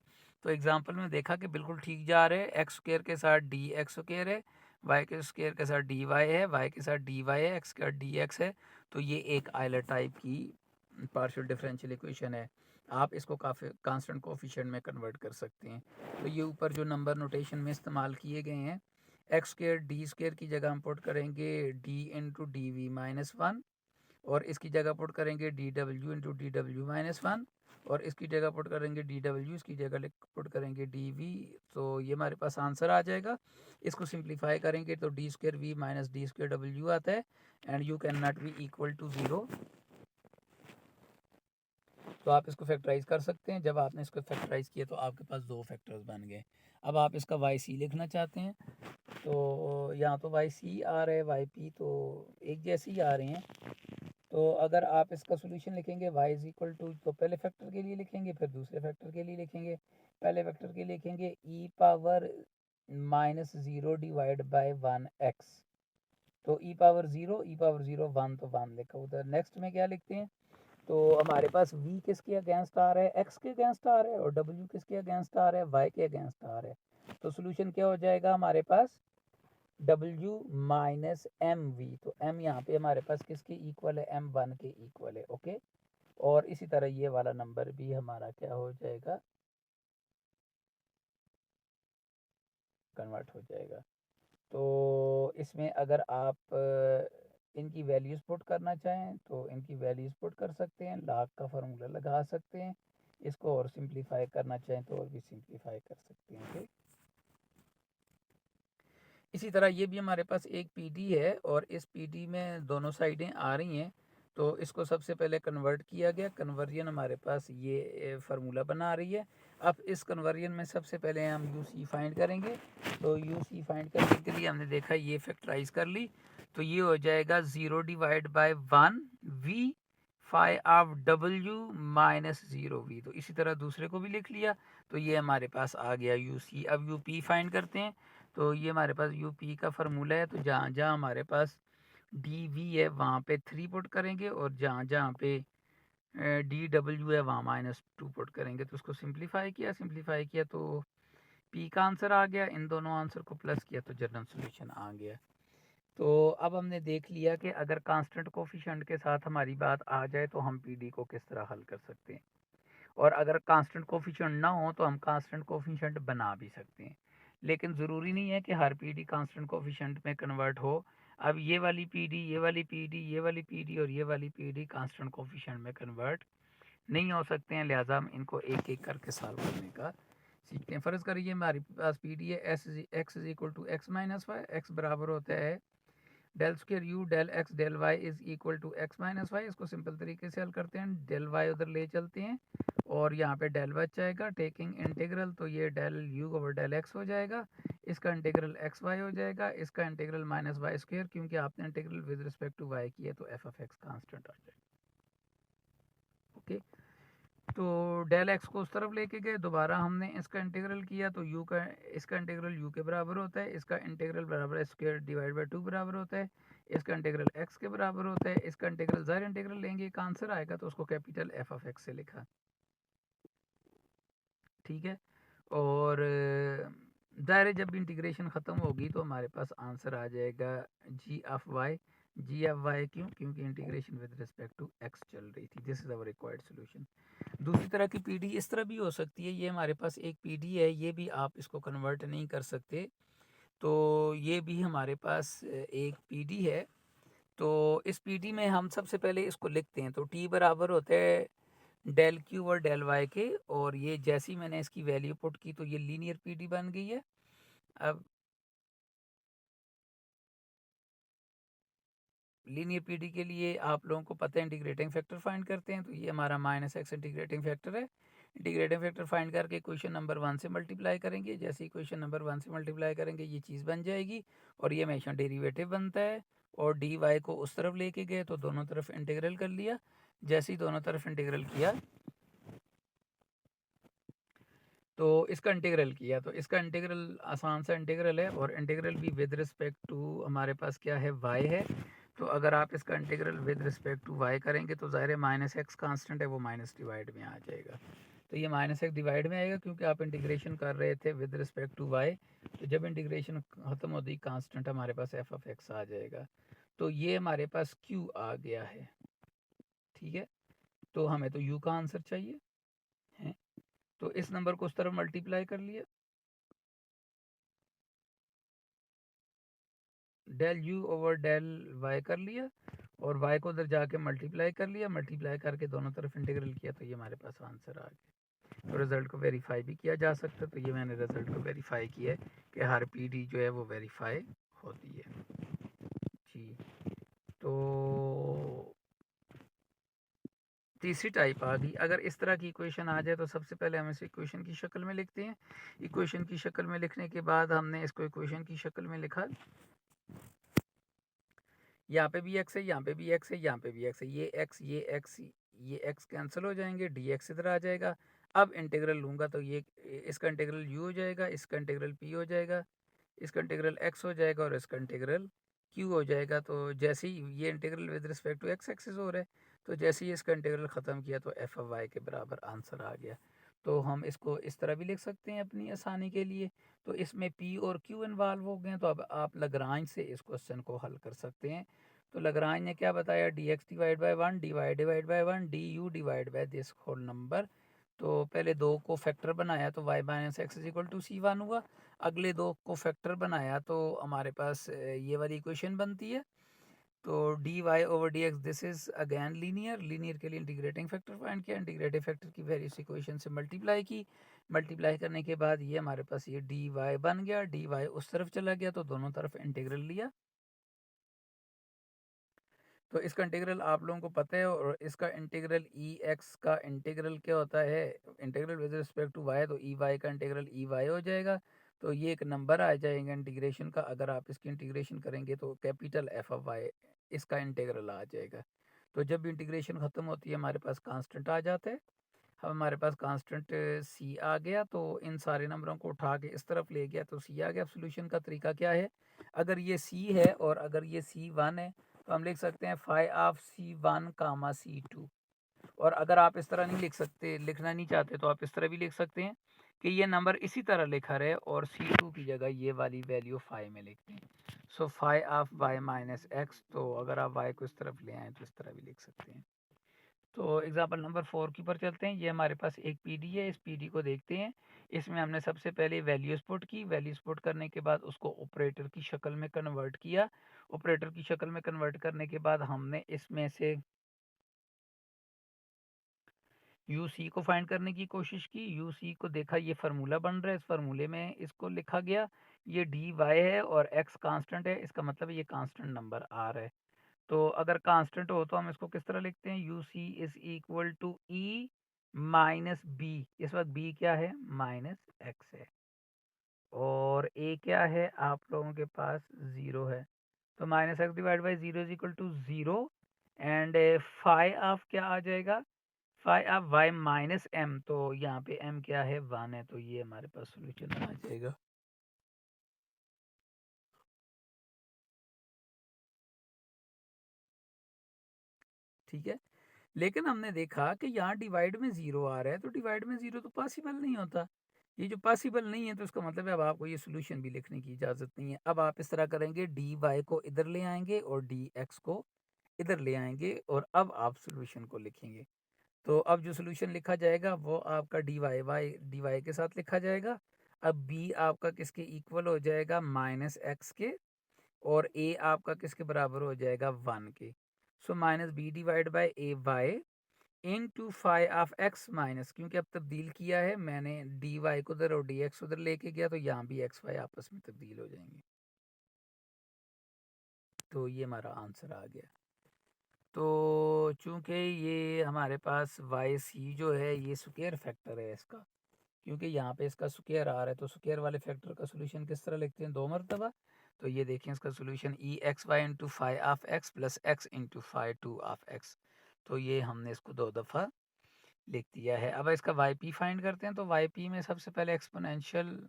तो एग्जांपल में देखा कि बिल्कुल ठीक जा रहे हैं, एक्स स्क्वायर के साथ डी एक्स स्क्वायर है, वाई के स्क्वायर के साथ डी वाई है, वाई के साथ डी वाई है, एक्स का डी एक्स है। तो ये एक आयलर टाइप की पार्शियल डिफरेंशियल इक्वेशन है। आप इसको काफ़ी कांस्टेंट कोफिशिएंट में कन्वर्ट कर सकते हैं। तो ये ऊपर जो नंबर नोटेशन में इस्तेमाल किए गए हैं, एक्स स्क्वायर डी स्क्वायर की जगह हम पुट करेंगे D into D V minus one, और इसकी जगह पुट करेंगे D W into D W minus one, और इसकी जगह पुट करेंगे डी डब्ल्यू, इसकी जगह पुट करेंगे डी वी। तो ये हमारे पास आंसर आ जाएगा। इसको सिंप्लीफाई करेंगे तो d square v minus d square डब्ल्यू आता है, and u can not be equal to zero. तो आप इसको फैक्टराइज कर सकते हैं। जब आपने इसको फैक्टराइज किया तो आपके पास दो फैक्टर्स बन गए। अब आप इसका वाई सी लिखना चाहते हैं, तो यहाँ तो वाई सी आ रहा है, वाई पी तो एक जैसे ही आ रहे हैं। तो अगर आप इसका सोल्यूशन लिखेंगे y इज इक्वल टू, तो पहले फैक्टर के लिए लिखेंगे, फिर दूसरे फैक्टर के लिए लिखेंगे। पहले फैक्टर के लिए लिखेंगे e power minus zero divide by one x. तो e पावर ज़ीरो वन, तो वन लिखा उधर। नेक्स्ट में क्या लिखते हैं, तो हमारे पास v किसके अगेंस्ट आ रहा है, x के अगेंस्ट आ रहा है, और w किसके अगेंस्ट आ रहा है, y के अगेंस्ट आ रहा है। तो सोल्यूशन क्या हो जाएगा हमारे पास, W माइनस एम वी। तो m यहाँ पे हमारे पास किसके इक्वल है, m1 के इक्वल है। ओके, और इसी तरह ये वाला नंबर भी हमारा क्या हो जाएगा, कन्वर्ट हो जाएगा। तो इसमें अगर आप इनकी वैल्यूज़ पुट करना चाहें तो इनकी वैल्यूज़ पुट कर सकते हैं, लाग का फार्मूला लगा सकते हैं। इसको और सिंप्लीफाई करना चाहें तो और भी सिंप्लीफाई कर सकते हैं। ओके, इसी तरह ये भी हमारे पास एक पीडी है, और इस पीडी में दोनों साइडें आ रही हैं। तो इसको सबसे पहले कन्वर्ट किया गया, कन्वर्जन हमारे पास ये फार्मूला बना रही है। अब इस कन्वर्जन में सबसे पहले हम यू सी फाइंड करेंगे। तो यू सी फाइंड करने के लिए हमने देखा ये फैक्टराइज कर ली, तो ये हो जाएगा zero divide by one v five of डब्ल्यू माइनस ज़ीरो वी। तो इसी तरह दूसरे को भी लिख लिया, तो ये हमारे पास आ गया यू सी। अब यू पी फाइंड करते हैं। तो ये हमारे पास यू पी का फार्मूला है, तो जहाँ जहाँ हमारे पास डी वी है वहाँ पे थ्री पुट करेंगे, और जहाँ जहाँ पे डी डब्ल्यू है वहाँ माइनस टू पुट करेंगे। तो उसको सिंप्लीफाई किया तो पी का आंसर आ गया। इन दोनों आंसर को प्लस किया तो जनरल सोल्यूशन आ गया। तो अब हमने देख लिया कि अगर कांस्टेंट कोफिशिएंट के साथ हमारी बात आ जाए तो हम पीडी को किस तरह हल कर सकते हैं, और अगर कांस्टेंट कोफिशिएंट ना हो तो हम कांस्टेंट कोफिशिएंट बना भी सकते हैं। लेकिन ज़रूरी नहीं है कि हर पीडी कांस्टेंट कोफिशिएंट में कन्वर्ट हो। अब ये वाली पीडी, ये वाली पीडी, ये वाली पीडी और ये वाली पीडी कांस्टेंट कोफिशिएंट में कन्वर्ट नहीं हो सकते हैं, लिहाजा हम इनको एक एक करके सॉल्व करने का सीखते हैं। फ़र्ज़ करिए हमारे पास पीडी है x is equal to x minus y, x बराबर होता है del square u del x del y is equal to x minus y. इसको सिंपल तरीके से हल करते हैं, डेल वाई उधर ले चलते हैं और यहाँ पे डेल बच जाएगा, टेकिंग इंटीग्रल, तो ये del u over del x हो जाएगा, इसका इंटीग्रल एक्स वाई हो जाएगा, इसका इंटीग्रल माइनस वाई स्क्वायर, क्योंकि आपने integral with respect to y किया तो एफ ऑफ एक्स कांस्टेंट आ जाएगा। ओके, तो डेल एक्स को उस तरफ लेके गए, दोबारा हमने इसका इंटीग्रल किया तो यू का, इसका इंटीग्रल यू के बराबर होता है, इसका इंटीग्रल बराबर है स्क्वायर डिवाइड बाई टू बराबर होता है, इसका इंटीग्रल एक्स के बराबर होता है, इसका इंटीग्रल ज़ाहिर इंटीग्रल लेंगे एक आंसर आएगा तो उसको कैपिटल एफ ऑफ एक्स से लिखा। ठीक है, और ज़ाहिर जब इंटीग्रेशन ख़त्म होगी तो हमारे पास आंसर आ जाएगा g of y. G of y क्यों, क्योंकि integration with respect to x चल रही थी। This is our required solution. दूसरी तरह की पीडी इस तरह भी हो सकती है, ये हमारे पास एक पीडी है, ये भी आप इसको कन्वर्ट नहीं कर सकते, तो ये भी हमारे पास एक पीडी है। तो इस पीडी में हम सबसे पहले इसको लिखते हैं, तो टी बराबर होता है डेल क्यू और डेल वाई के, और ये जैसे ही मैंने इसकी वैल्यू पुट की तो ये लीनियर पीडी बन गई है। अब लीनियर पीडी के लिए आप लोगों को पता है इंटीग्रेटिंग फैक्टर फाइंड करते हैं, तो ये हमारा माइनस एक्स इंटीग्रेटिंग फैक्टर है। इंटीग्रेटिंग फैक्टर फाइंड करके क्वेश्चन नंबर 1 से मल्टीप्लाई करेंगे, जैसे ही क्वेश्चन नंबर 1 से मल्टीप्लाई करेंगे ये चीज़ बन जाएगी, और ये हमेशा डेरिवेटिव बनता है। और डी वाई को उस तरफ लेके गए तो दोनों तरफ इंटीग्रल कर लिया, जैसे ही दोनों तरफ इंटीग्रल किया तो इसका इंटीग्रल किया, तो इसका इंटीग्रल आसान सा इंटीग्रल है, और इंटीग्रल भी विद रिस्पेक्ट टू हमारे पास क्या है, वाई है। तो अगर आप इसका integral with respect to y करेंगे तो ज़ाहिर है माइनस एक्स कांस्टेंट है वो माइनस डिवाइड में आ जाएगा। तो ये माइनस एक्स डिवाइड में आएगा क्योंकि आप इंटीग्रेशन कर रहे थे विद रिस्पेक्ट टू वाई। तो जब इंटीग्रेशन ख़त्म होती कांस्टेंट हमारे पास एफ ऑफ एक्स आ जाएगा। तो ये हमारे पास क्यू आ गया है। ठीक है, तो हमें तो यू का आंसर चाहिए है। तो इस नंबर को उस तरफ मल्टीप्लाई कर लिया, del u over del y कर लिया, और वाई को उधर जाके मल्टीप्लाई कर लिया, मल्टीप्लाई करके दोनों तरफ इंटीग्रल किया, तो ये हमारे पास आंसर आ गया। तो रिज़ल्ट को वेरीफाई भी किया जा सकता है। तो ये मैंने रिज़ल्ट को वेरीफाई किया है कि हर पीडी जो है वो वेरीफाई होती है जी। तो तीसरी टाइप आ गई। अगर इस तरह की इक्वेशन आ जाए तो सबसे पहले हम इसे इक्वेशन की शक्ल में लिखते हैं। इक्वेशन की शक्ल में लिखने के बाद हमने इसको इक्वेशन की शक्ल में लिखा, यहाँ पे भी एक्स है, यहाँ पे भी एक्स है, यहाँ पे भी एक्स है, ये एक्स कैंसिल हो जाएंगे, डी एक्स इधर आ जाएगा। अब इंटीग्रल लूँगा तो ये इसका इंटीग्रल यू हो जाएगा, इसका इंटीग्रल पी हो जाएगा, इसका इंटीग्रल एक्स हो जाएगा और इसका इंटीग्रल क्यू हो जाएगा। तो जैसे ही ये integral with respect to x axis हो रहा है, तो जैसे ही इसका इंटीग्रल ख़त्म किया तो एफ ऑफ वाई के बराबर आंसर आ गया। तो हम इसको इस तरह भी लिख सकते हैं अपनी आसानी के लिए। तो इसमें पी और क्यू इन्वॉल्व हो गए हैं, तो अब आप लाग्रांज से इस क्वेश्चन को हल कर सकते हैं। तो लाग्रांज ने क्या बताया, d x divide by one, d Y divide by one, d you divide by this whole number. तो पहले दो को फैक्टर बनाया तो y minus x is equal to c one हुआ। अगले दो को फैक्टर बनाया तो हमारे पास ये वाली इक्वेशन बनती है। तो d y over d x this is again linear. Linear के लिए इंटीग्रेटिंग फैक्टर फाइंड किया, इंटीग्रेटिंग फैक्टर की वेरियस इक्वेशन से मल्टीप्लाई की, मल्टीप्लाई करने के बाद ये हमारे पास ये डी वाई बन गया, डी वाई उस तरफ चला गया तो दोनों तरफ इंटीग्रल लिया। तो इसका इंटीग्रल आप लोगों को पता है, और इसका इंटीग्रल ई एक्स का इंटीग्रल क्या होता है, integral with respect to y, तो ई वाई का इंटीग्रल ई वाई हो जाएगा। तो ये एक नंबर आ जाएगा इंटीग्रेशन का, अगर आप इसकी इंटीग्रेशन करेंगे तो कैपिटल एफ ऑफ वाई इसका इंटीग्रल आ जाएगा। तो जब इंटीग्रेशन ख़त्म होती है हमारे पास कांस्टेंट आ जाता है। अब हमारे पास कांस्टेंट सी आ गया, तो इन सारे नंबरों को उठा के इस तरफ ले गया तो सी आ गया। अब सोल्यूशन का तरीका क्या है, अगर ये सी है और अगर ये सी वन है तो हम लिख सकते हैं phi of c one comma c two. और अगर आप इस तरह नहीं लिख सकते, लिखना नहीं चाहते, तो आप इस तरह भी लिख सकते हैं कि ये नंबर इसी तरह लिखा रहे और सी टू की जगह ये वाली वैल्यू फाई में लिखते हैं। So phi of y minus x, तो अगर आप वाई को इस तरफ ले आएँ तो इस तरह भी लिख सकते हैं। तो एग्जाम्पल नंबर 4 की पर चलते हैं। ये हमारे पास एक पीडी है, इस पीडी को देखते हैं। इसमें हमने सबसे पहले वैल्यूज पुट की, वैल्यूज पुट करने के बाद उसको ऑपरेटर की शक्ल में कन्वर्ट किया। ऑपरेटर की शक्ल में कन्वर्ट करने के बाद हमने इसमें से यू सी को फाइंड करने की कोशिश की। यू सी को देखा, ये फार्मूला बन रहा है, इस फार्मूले में इसको लिखा गया। ये डी वाई है और एक्स कांस्टेंट है, इसका मतलब ये कांस्टेंट नंबर आ रहा है। तो अगर कांस्टेंट हो तो हम इसको किस तरह लिखते हैं, u c is equal to e minus b. इस वक्त बी क्या है, माइनस एक्स है, और ए क्या है आप लोगों के पास, ज़ीरो है। तो minus x divide by zero is equal to zero. And phi of क्या आ जाएगा, phi of y minus m, तो यहाँ पे एम क्या है, वन है, तो ये हमारे पास सोल्यूशन आ जाएगा। ठीक है, लेकिन हमने देखा कि यहाँ डिवाइड में ज़ीरो आ रहा है, तो डिवाइड में ज़ीरो तो पॉसिबल नहीं होता। ये जो पॉसिबल नहीं है तो इसका मतलब है अब आपको ये सोल्यूशन भी लिखने की इजाज़त नहीं है। अब आप इस तरह करेंगे, डी वाई को इधर ले आएंगे और डी एक्स को इधर ले आएंगे, और अब आप सोल्यूशन को लिखेंगे। तो अब जो सोल्यूशन लिखा जाएगा वो आपका डी वाई के साथ लिखा जाएगा। अब बी आपका किसके इक्वल हो जाएगा, माइनस एक्स के, और ए आपका किसके बराबर हो जाएगा, वन के। So minus b divide by a y into phi of x minus, क्योंकि अब तब्दील किया है मैंने, डी वाई को उधर और डी एक्स उधर लेके गया, तो यहाँ भी एक्स वाई आपस में तब्दील हो जाएंगे। तो ये हमारा आंसर आ गया। तो चूंकि ये हमारे पास वाई सी जो है ये स्क्वायर फैक्टर है इसका, क्योंकि यहाँ पे इसका स्क्वायर आ रहा है, तो स्क्वायर वाले फैक्टर का सोल्यूशन किस तरह लिखते हैं, दो मरतबा। तो ये देखें इसका solution e x y into phi of x plus x into phi two of x. तो ये हमने इसको दो दफ़ा लिख दिया है। अब इसका वाई पी फाइंड करते हैं। तो वाई पी में सबसे पहले एक्सपोनेंशियल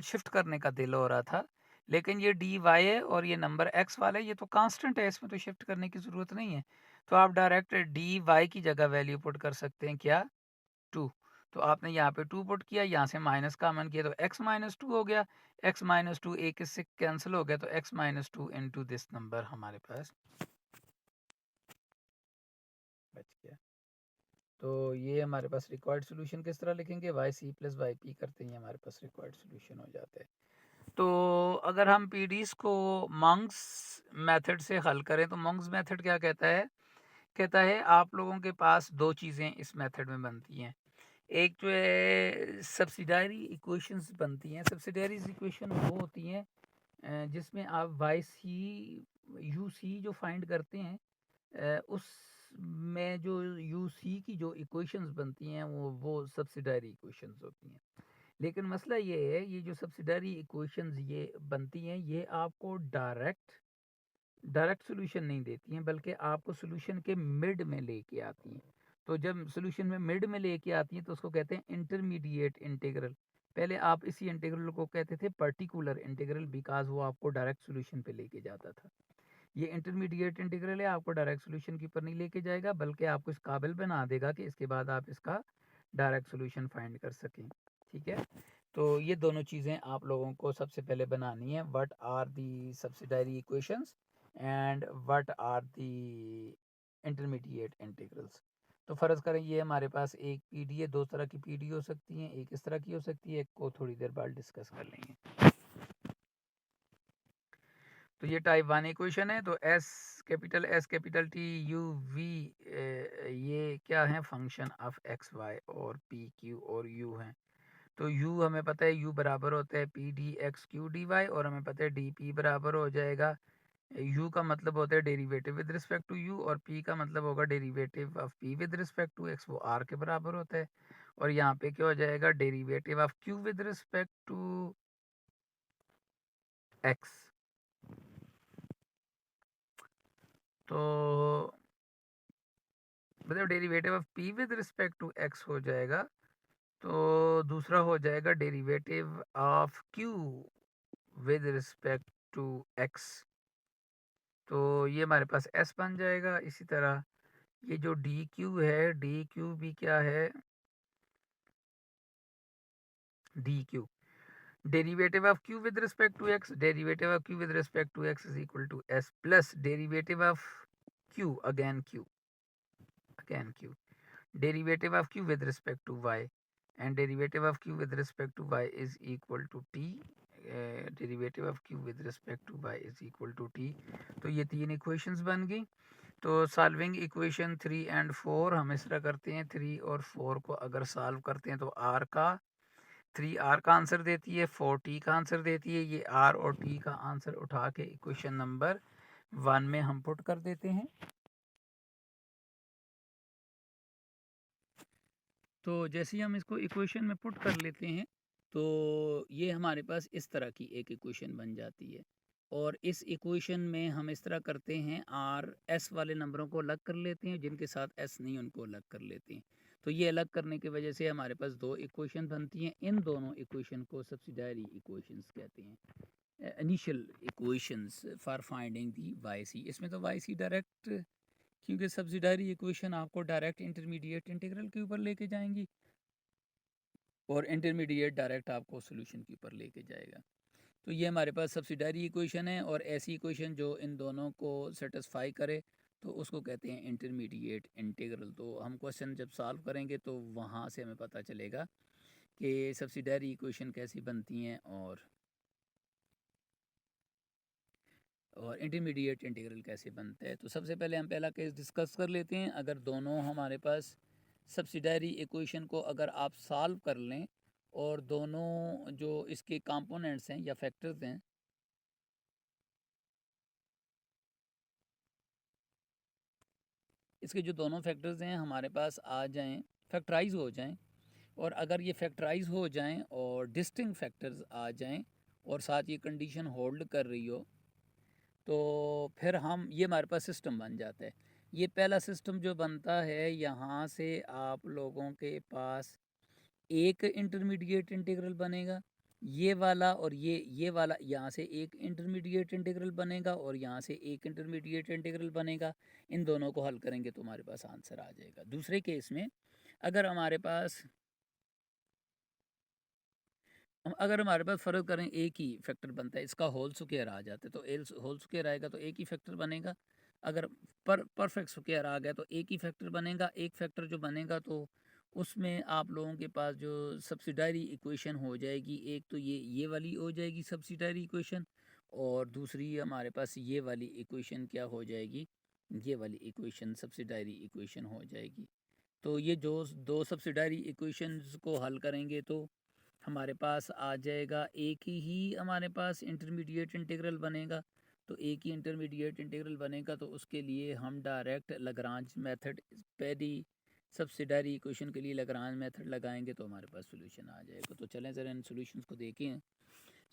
शिफ्ट करने का दिल हो रहा था, लेकिन ये डी वाई है और ये नंबर एक्स वाला है, ये तो कांस्टेंट है, इसमें तो शिफ्ट करने की ज़रूरत नहीं है। तो आप डायरेक्ट डी वाई की जगह वैल्यू पुट कर सकते हैं क्या, 2। तो आपने यहाँ पे 2 पुट किया, यहाँ से माइनस कॉमन किया तो x माइनस 2 हो गया। x माइनस 2 एक इससे कैंसिल हो गया, तो x minus 2 into this number हमारे पास बच गया। तो ये हमारे पास रिक्वायर्ड सोल्यूशन किस तरह लिखेंगे, y c plus y p करते हैं, हमारे पास रिक्वायर्ड सोल्यूशन हो जाता है। तो अगर हम पीडीज को मंग्स मेथड से हल करें तो मंग्स मेथड क्या कहता है, कहता है आप लोगों के पास दो चीज़ें इस मेथड में बनती हैं। एक जो है सब्सिडारी इक्वेशंस बनती हैं। सब्सिडारी इक्वेशन वो होती हैं जिसमें आप वाई सी यू सी जो फाइंड करते हैं उस में जो यू सी की जो इक्वेशंस बनती हैं वो सब्सिडारी इक्वेशंस होती हैं। लेकिन मसला ये है, ये जो सब्सिडारी इक्वेशंस ये बनती हैं ये आपको डायरेक्ट सॉल्यूशन नहीं देती हैं, बल्कि आपको सॉल्यूशन के मिड में लेके आती हैं। तो जब सॉल्यूशन में मिड में लेके आती हैं तो उसको कहते हैं इंटरमीडिएट इंटीग्रल। पहले आप इसी इंटीग्रल को कहते थे पर्टिकुलर इंटीग्रल, बिकॉज वो आपको डायरेक्ट सॉल्यूशन पे लेके जाता था। ये इंटरमीडिएट इंटीग्रल है, आपको डायरेक्ट सॉल्यूशन की ऊपर नहीं लेके जाएगा, बल्कि आपको इस काबिल बना देगा कि इसके बाद आप इसका डायरेक्ट सॉल्यूशन फाइंड कर सकें। ठीक है, तो ये दोनों चीज़ें आप लोगों को सबसे पहले बनानी है, what are the subsidiary equations and what are the intermediate integrals. तो फ़र्ज़ करें ये हमारे पास एक पीडी है, दो तरह की पीडी हो सकती हैं, एक इस तरह की हो सकती है, एक को थोड़ी देर बाद डिस्कस कर लेंगे। तो ये टाइप 1 इक्वेशन है। तो S capital T u v ये क्या है, फंक्शन ऑफ एक्स वाई और पी क्यू और यू हैं। तो u हमें पता है u बराबर होता है p d x q d y, और हमें पता है डी पी बराबर हो जाएगा, u का मतलब होता है derivative with respect to u, और p का मतलब होगा derivative of p with respect to x, वो r के बराबर होता है। और यहाँ पे क्या हो जाएगा, derivative of q with respect to x। तो मतलब derivative of p with respect to x हो जाएगा, तो दूसरा हो जाएगा derivative of q with respect to x। तो ये हमारे पास s बन जाएगा। इसी तरह ये जो डी क्यू है, डी क्यू भी क्या है, d q derivative of q with respect to x, derivative of q with respect to x is equal to s plus derivative of q again q derivative of q with respect to y, and derivative of q with respect to y is equal to t, derivative of q with respect to y is equal to t। तो ये तीन equations बन गई। तो solving equation 3 and 4 हम इस तरह करते हैं, 3 और 4 को अगर सॉल्व करते हैं तो थ्री आर का आंसर देती है, 4 टी का आंसर देती है। ये आर और टी का आंसर उठा के इक्वेशन नंबर 1 में हम पुट कर देते हैं। तो जैसे ही हम इसको इक्वेशन में पुट कर लेते हैं तो ये हमारे पास इस तरह की एक इक्वेशन बन जाती है। और इस इक्वेशन में हम इस तरह करते हैं, आर एस वाले नंबरों को अलग कर लेते हैं, जिनके साथ एस नहीं उनको अलग कर लेते हैं। तो ये अलग करने की वजह से हमारे पास दो इक्वेशन बनती हैं। इन दोनों इक्वेशन को सब्सिडारी इक्वेशंस कहते हैं, initial equations for finding the y c. इसमें तो वाई सी डायरेक्ट, क्योंकि सब्सिडारी इक्वेशन आपको डायरेक्ट इंटरमीडिएट इंटीग्रल के ऊपर लेके जाएंगी, और इंटरमीडिएट डायरेक्ट आपको सॉल्यूशन के ऊपर लेके जाएगा। तो ये हमारे पास सब्सिडारी इक्वेशन है, और ऐसी इक्वेशन जो इन दोनों को सेटिस्फाई करे तो उसको कहते हैं इंटरमीडिएट इंटीग्रल। तो हम क्वेश्चन जब सॉल्व करेंगे तो वहाँ से हमें पता चलेगा कि सब्सिडारी इक्वेशन कैसी बनती हैं और इंटरमीडिएट इंटीग्रल कैसे बनता है। तो सबसे पहले हम पहला केस डिस्कस कर लेते हैं। अगर दोनों हमारे पास सब्सिडारी इक्वेशन को अगर आप सॉल्व कर लें, और दोनों जो इसके कंपोनेंट्स हैं या फैक्टर्स हैं, इसके जो दोनों फैक्टर्स हैं हमारे पास आ जाएं, फैक्टराइज हो जाएं, और अगर ये फैक्टराइज हो जाएं और डिस्टिंक्ट फैक्टर्स आ जाएं और साथ ये कंडीशन होल्ड कर रही हो, तो फिर हम ये हमारे पास सिस्टम बन जाता है। ये पहला सिस्टम जो बनता है, यहाँ से आप लोगों के पास एक इंटरमीडिएट इंटीग्रल बनेगा, ये वाला और ये वाला, यहाँ से एक इंटरमीडिएट इंटीग्रल बनेगा और यहाँ से एक इंटरमीडिएट इंटीग्रल बनेगा। इन दोनों को हल करेंगे तो हमारे पास आंसर आ जाएगा। दूसरे केस में अगर हमारे पास फ़र्क करें, एक ही फैक्टर बनता है, इसका होल स्क्वायर आ जाता है तो एल होल स्क्वायर आएगा तो एक ही फैक्टर बनेगा। अगर परफेक्ट स्क्वायर आ गया तो एक ही फैक्टर बनेगा। एक फैक्टर जो बनेगा तो उसमें आप लोगों के पास जो सब्सिडायरी इक्वेशन हो जाएगी, एक तो ये वाली हो जाएगी सब्सिडायरी इक्वेशन, और दूसरी हमारे पास ये वाली इक्वेशन क्या हो जाएगी, ये वाली इक्वेशन सब्सिडायरी इक्वेशन हो जाएगी। तो ये जो दो सब्सिडायरी इक्वेशंस को हल करेंगे तो हमारे पास आ जाएगा एक ही हमारे पास इंटरमीडिएट इंटीग्रल बनेगा। तो एक ही इंटरमीडिएट इंटीग्रल बनेगा तो उसके लिए हम डायरेक्ट लैग्रांज मेथड, पहली सब्सिडायरी इक्वेशन के लिए लैग्रांज मेथड लगाएंगे तो हमारे पास सोल्यूशन आ जाएगा। तो चलें ज़रा इन सोल्यूशंस को देखें,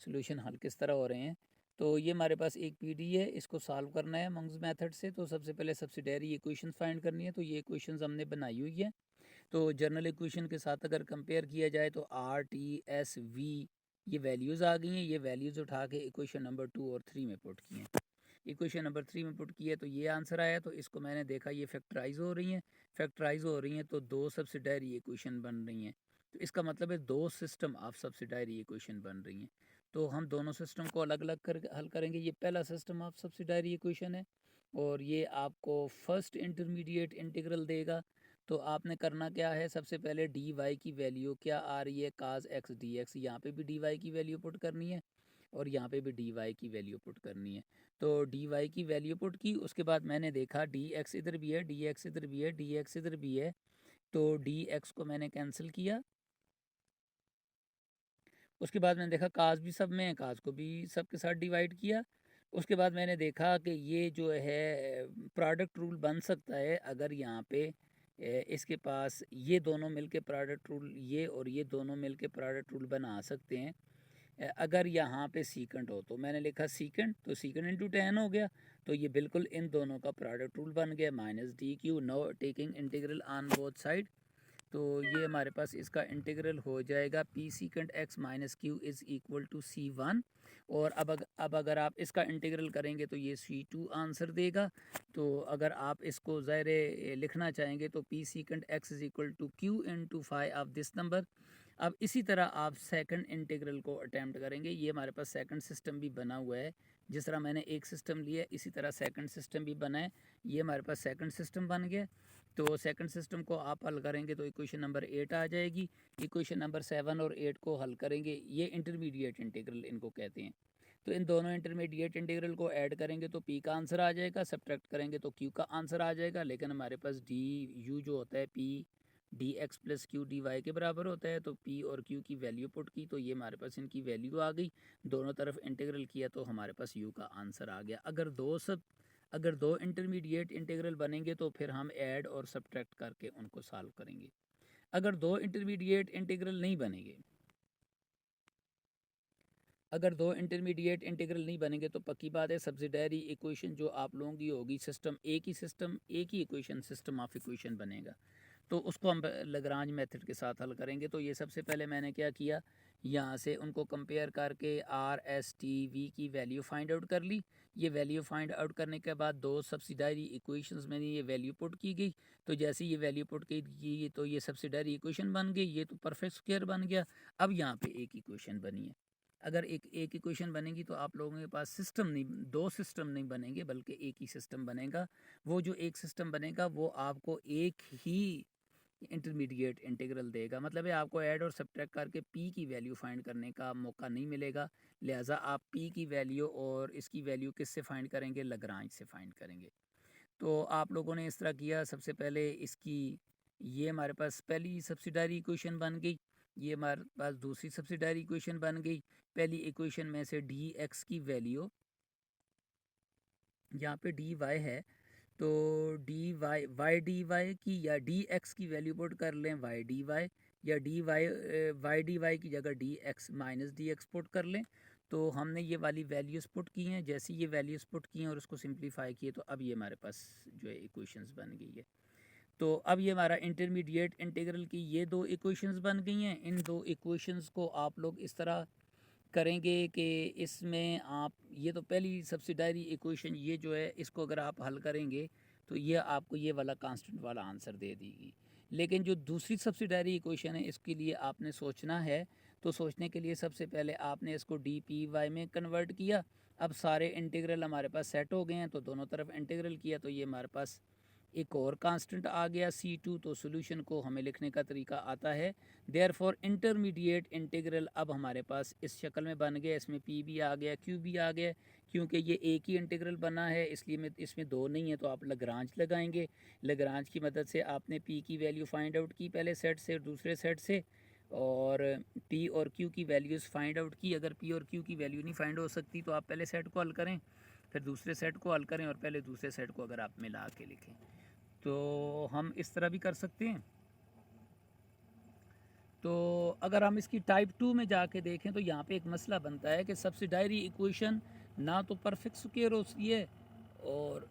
सोल्यूशन हल किस तरह हो रहे हैं। तो ये हमारे पास एक पीडी है, इसको सॉल्व करना है मंग्स मेथड से। तो सबसे पहले सब्सिडायरी इक्वेशन फाइंड करनी है, तो ये इक्वेशंस हमने बनाई हुई है। तो जनरल इक्वेशन के साथ अगर कंपेयर किया जाए तो आर टी एस वी ये वैल्यूज़ आ गई हैं। ये वैल्यूज़ उठा के इक्वेशन नंबर 2 और 3 में पुट किए हैं। इक्वेशन नंबर 3 में पुट किए तो ये आंसर आया। तो इसको मैंने देखा ये फैक्टराइज हो रही हैं, फैक्टराइज हो रही हैं तो दो सब्सिडायरी इक्वेशन बन रही हैं। तो इसका मतलब है दो सिस्टम ऑफ सब्सिडायरी इक्वेशन बन रही हैं। तो हम दोनों सिस्टम को अलग अलग कर हल करेंगे। ये पहला सिस्टम ऑफ सब्सिडायरी इक्वेशन है और ये आपको फर्स्ट इंटरमीडिएट इंटीग्रल देगा। तो आपने करना क्या है, सबसे पहले डी वाई की वैल्यू क्या आ रही है, काज एक्स डी एक्स, यहाँ पर भी डी वाई की वैल्यू पुट करनी है और यहाँ पे भी डी वाई की वैल्यू पुट करनी है। तो डी वाई की वैल्यू पुट की, उसके बाद मैंने देखा डी एक्स इधर भी है, डी एक्स इधर भी है, डी एक्स इधर भी है। तो डी एक्स को मैंने कैंसिल किया। उसके बाद मैंने देखा काज भी सब में है, काज को भी सब के साथ डिवाइड किया। उसके बाद मैंने देखा कि ये जो है प्रोडक्ट रूल बन सकता है अगर यहाँ पे इसके पास ये दोनों मिलके प्रोडक्ट रूल, ये और ये दोनों मिलके प्रोडक्ट रूल बना सकते हैं अगर यहाँ पे सीकेंट हो। तो मैंने लिखा सीकेंट, तो सीकेंट इंटू टेन हो गया। तो ये बिल्कुल इन दोनों का प्रोडक्ट रूल बन गया, minus d q. No taking integral on both side. तो ये हमारे पास इसका इंटीग्रल हो जाएगा p secant x minus q is equal to C1। और अब अगर आप इसका इंटीग्रल करेंगे तो ये C2 आंसर देगा। तो अगर आप इसको ज़ाहिर लिखना चाहेंगे तो p secant x is equal to q into five of this number. अब इसी तरह आप सेकंड इंटीग्रल को अटैम्प्ट करेंगे। ये हमारे पास सेकंड सिस्टम भी बना हुआ है, जिस तरह मैंने एक सिस्टम लिया इसी तरह सेकंड सिस्टम भी बना है। ये हमारे पास सेकंड सिस्टम बन गया। तो सेकंड सिस्टम को आप हल करेंगे तो इक्वेशन नंबर 8 आ जाएगी। इक्वेशन नंबर 7 और 8 को हल करेंगे, ये इंटरमीडिएट इंटीग्रल इनको कहते हैं। तो इन दोनों इंटरमीडिएट इंटीग्रल को ऐड करेंगे तो पी का आंसर आ जाएगा, सब्ट्रैक्ट करेंगे तो क्यू का आंसर आ जाएगा। लेकिन हमारे पास डी यू जो होता है p d x plus q d y के बराबर होता है। तो पी और क्यू की वैल्यू पुट की तो ये हमारे पास इनकी वैल्यू आ गई। दोनों तरफ इंटीग्रल किया तो हमारे पास यू का आंसर आ गया। अगर दो इंटरमीडिएट इंटीग्रल बनेंगे तो फिर हम ऐड और सब्ट्रैक्ट करके उनको सॉल्व करेंगे। अगर दो इंटरमीडिएट इंटीग्रल नहीं बनेंगे, अगर दो इंटरमीडिएट इंटीग्रल नहीं बनेंगे तो पक्की बात है सब्सिडायरी इक्वेशन जो आप लोगों की होगी सिस्टम, एक ही इक्वेशन सिस्टम ऑफ इक्वेशन बनेगा। तो उसको हम लैग्रांज मेथड के साथ हल करेंगे। तो ये सबसे पहले मैंने क्या किया, यहाँ से उनको कंपेयर करके आर एस टी वी की वैल्यू फाइंड आउट कर ली। ये वैल्यू फाइंड आउट करने के बाद दो सब्सिडायरी इक्वेशंस में ये वैल्यू पुट की गई। तो जैसे ये वैल्यू पुट की तो ये सब्सिडायरी इक्वेशन बन गई, ये तो परफेक्ट स्क्वायर बन गया। अब यहाँ पे एक इक्वेशन बनी है। अगर एक इक्वेशन बनेगी तो आप लोगों के पास सिस्टम नहीं, दो सिस्टम नहीं बनेंगे बल्कि एक ही सिस्टम बनेगा। वो जो एक सिस्टम बनेगा वो आपको एक ही इंटरमीडिएट इंटीग्रल देगा। मतलब है आपको ऐड और सब्ट्रैक्ट करके पी की वैल्यू फाइंड करने का मौका नहीं मिलेगा। लिहाजा आप पी की वैल्यू और इसकी वैल्यू किससे फाइंड करेंगे, लैग्रांज से फाइंड करेंगे। तो आप लोगों ने इस तरह किया। सबसे पहले इसकी ये हमारे पास पहली सब्सिडायरी इक्वेशन बन गई, ये हमारे पास दूसरी सब्सिडायरी इक्वेशन बन गई। पहली इक्वेशन में से डी एक्स की वैल्यू, यहाँ पे डी वाई है तो डी वाई की या डी एक्स की वैल्यू पुट कर लें वाई डी वाई, या वाई डी वाई की जगह D x minus d x put कर लें। तो हमने ये वाली वैल्यूज़ पुट की हैं। जैसे ये वैल्यूज़ पुट की हैं और उसको सिंप्लीफाई किए तो अब ये हमारे पास जो है इक्वेशंस बन गई है। तो अब ये हमारा इंटरमीडिएट इंटीग्रल की ये दो इक्वेशंस बन गई हैं। इन दो इक्वेशंस को आप लोग इस तरह करेंगे कि इसमें आप ये तो पहली सब्सिडायरी इक्वेशन ये जो है इसको अगर आप हल करेंगे तो ये आपको ये वाला कांस्टेंट वाला आंसर दे देगी। लेकिन जो दूसरी सब्सिडायरी इक्वेशन है इसके लिए आपने सोचना है, तो सोचने के लिए सबसे पहले आपने इसको डी पी वाई में कन्वर्ट किया। अब सारे इंटीग्रल हमारे पास सेट हो गए हैं तो दोनों तरफ इंटीग्रल किया तो ये हमारे पास एक और कांस्टेंट आ गया C2। तो सॉल्यूशन को हमें लिखने का तरीका आता है। देयरफॉर इंटरमीडिएट इंटीग्रल अब हमारे पास इस शक्ल में बन गया, इसमें P भी आ गया, Q भी आ गया। क्योंकि ये एक ही इंटीग्रल बना है इसलिए में इसमें दो नहीं है तो आप लग्रांज लगाएंगे। लग्रांज की मदद से आपने P की वैल्यू फाइंड आउट की पहले सेट से और दूसरे सेट से, और P और Q की वैल्यूज़ फाइंड आउट की। अगर P और Q की वैल्यू नहीं फाइंड हो सकती तो आप पहले सेट को हल करें, फिर दूसरे सेट को हल करें और पहले दूसरे सेट को अगर आप मिला के लिखें तो हम इस तरह भी कर सकते हैं। तो अगर हम इसकी टाइप 2 में जाके देखें तो यहाँ पे एक मसला बनता है कि सब्सिडायरी इक्वेशन ना तो परफेक्ट स्क्वायर होती है और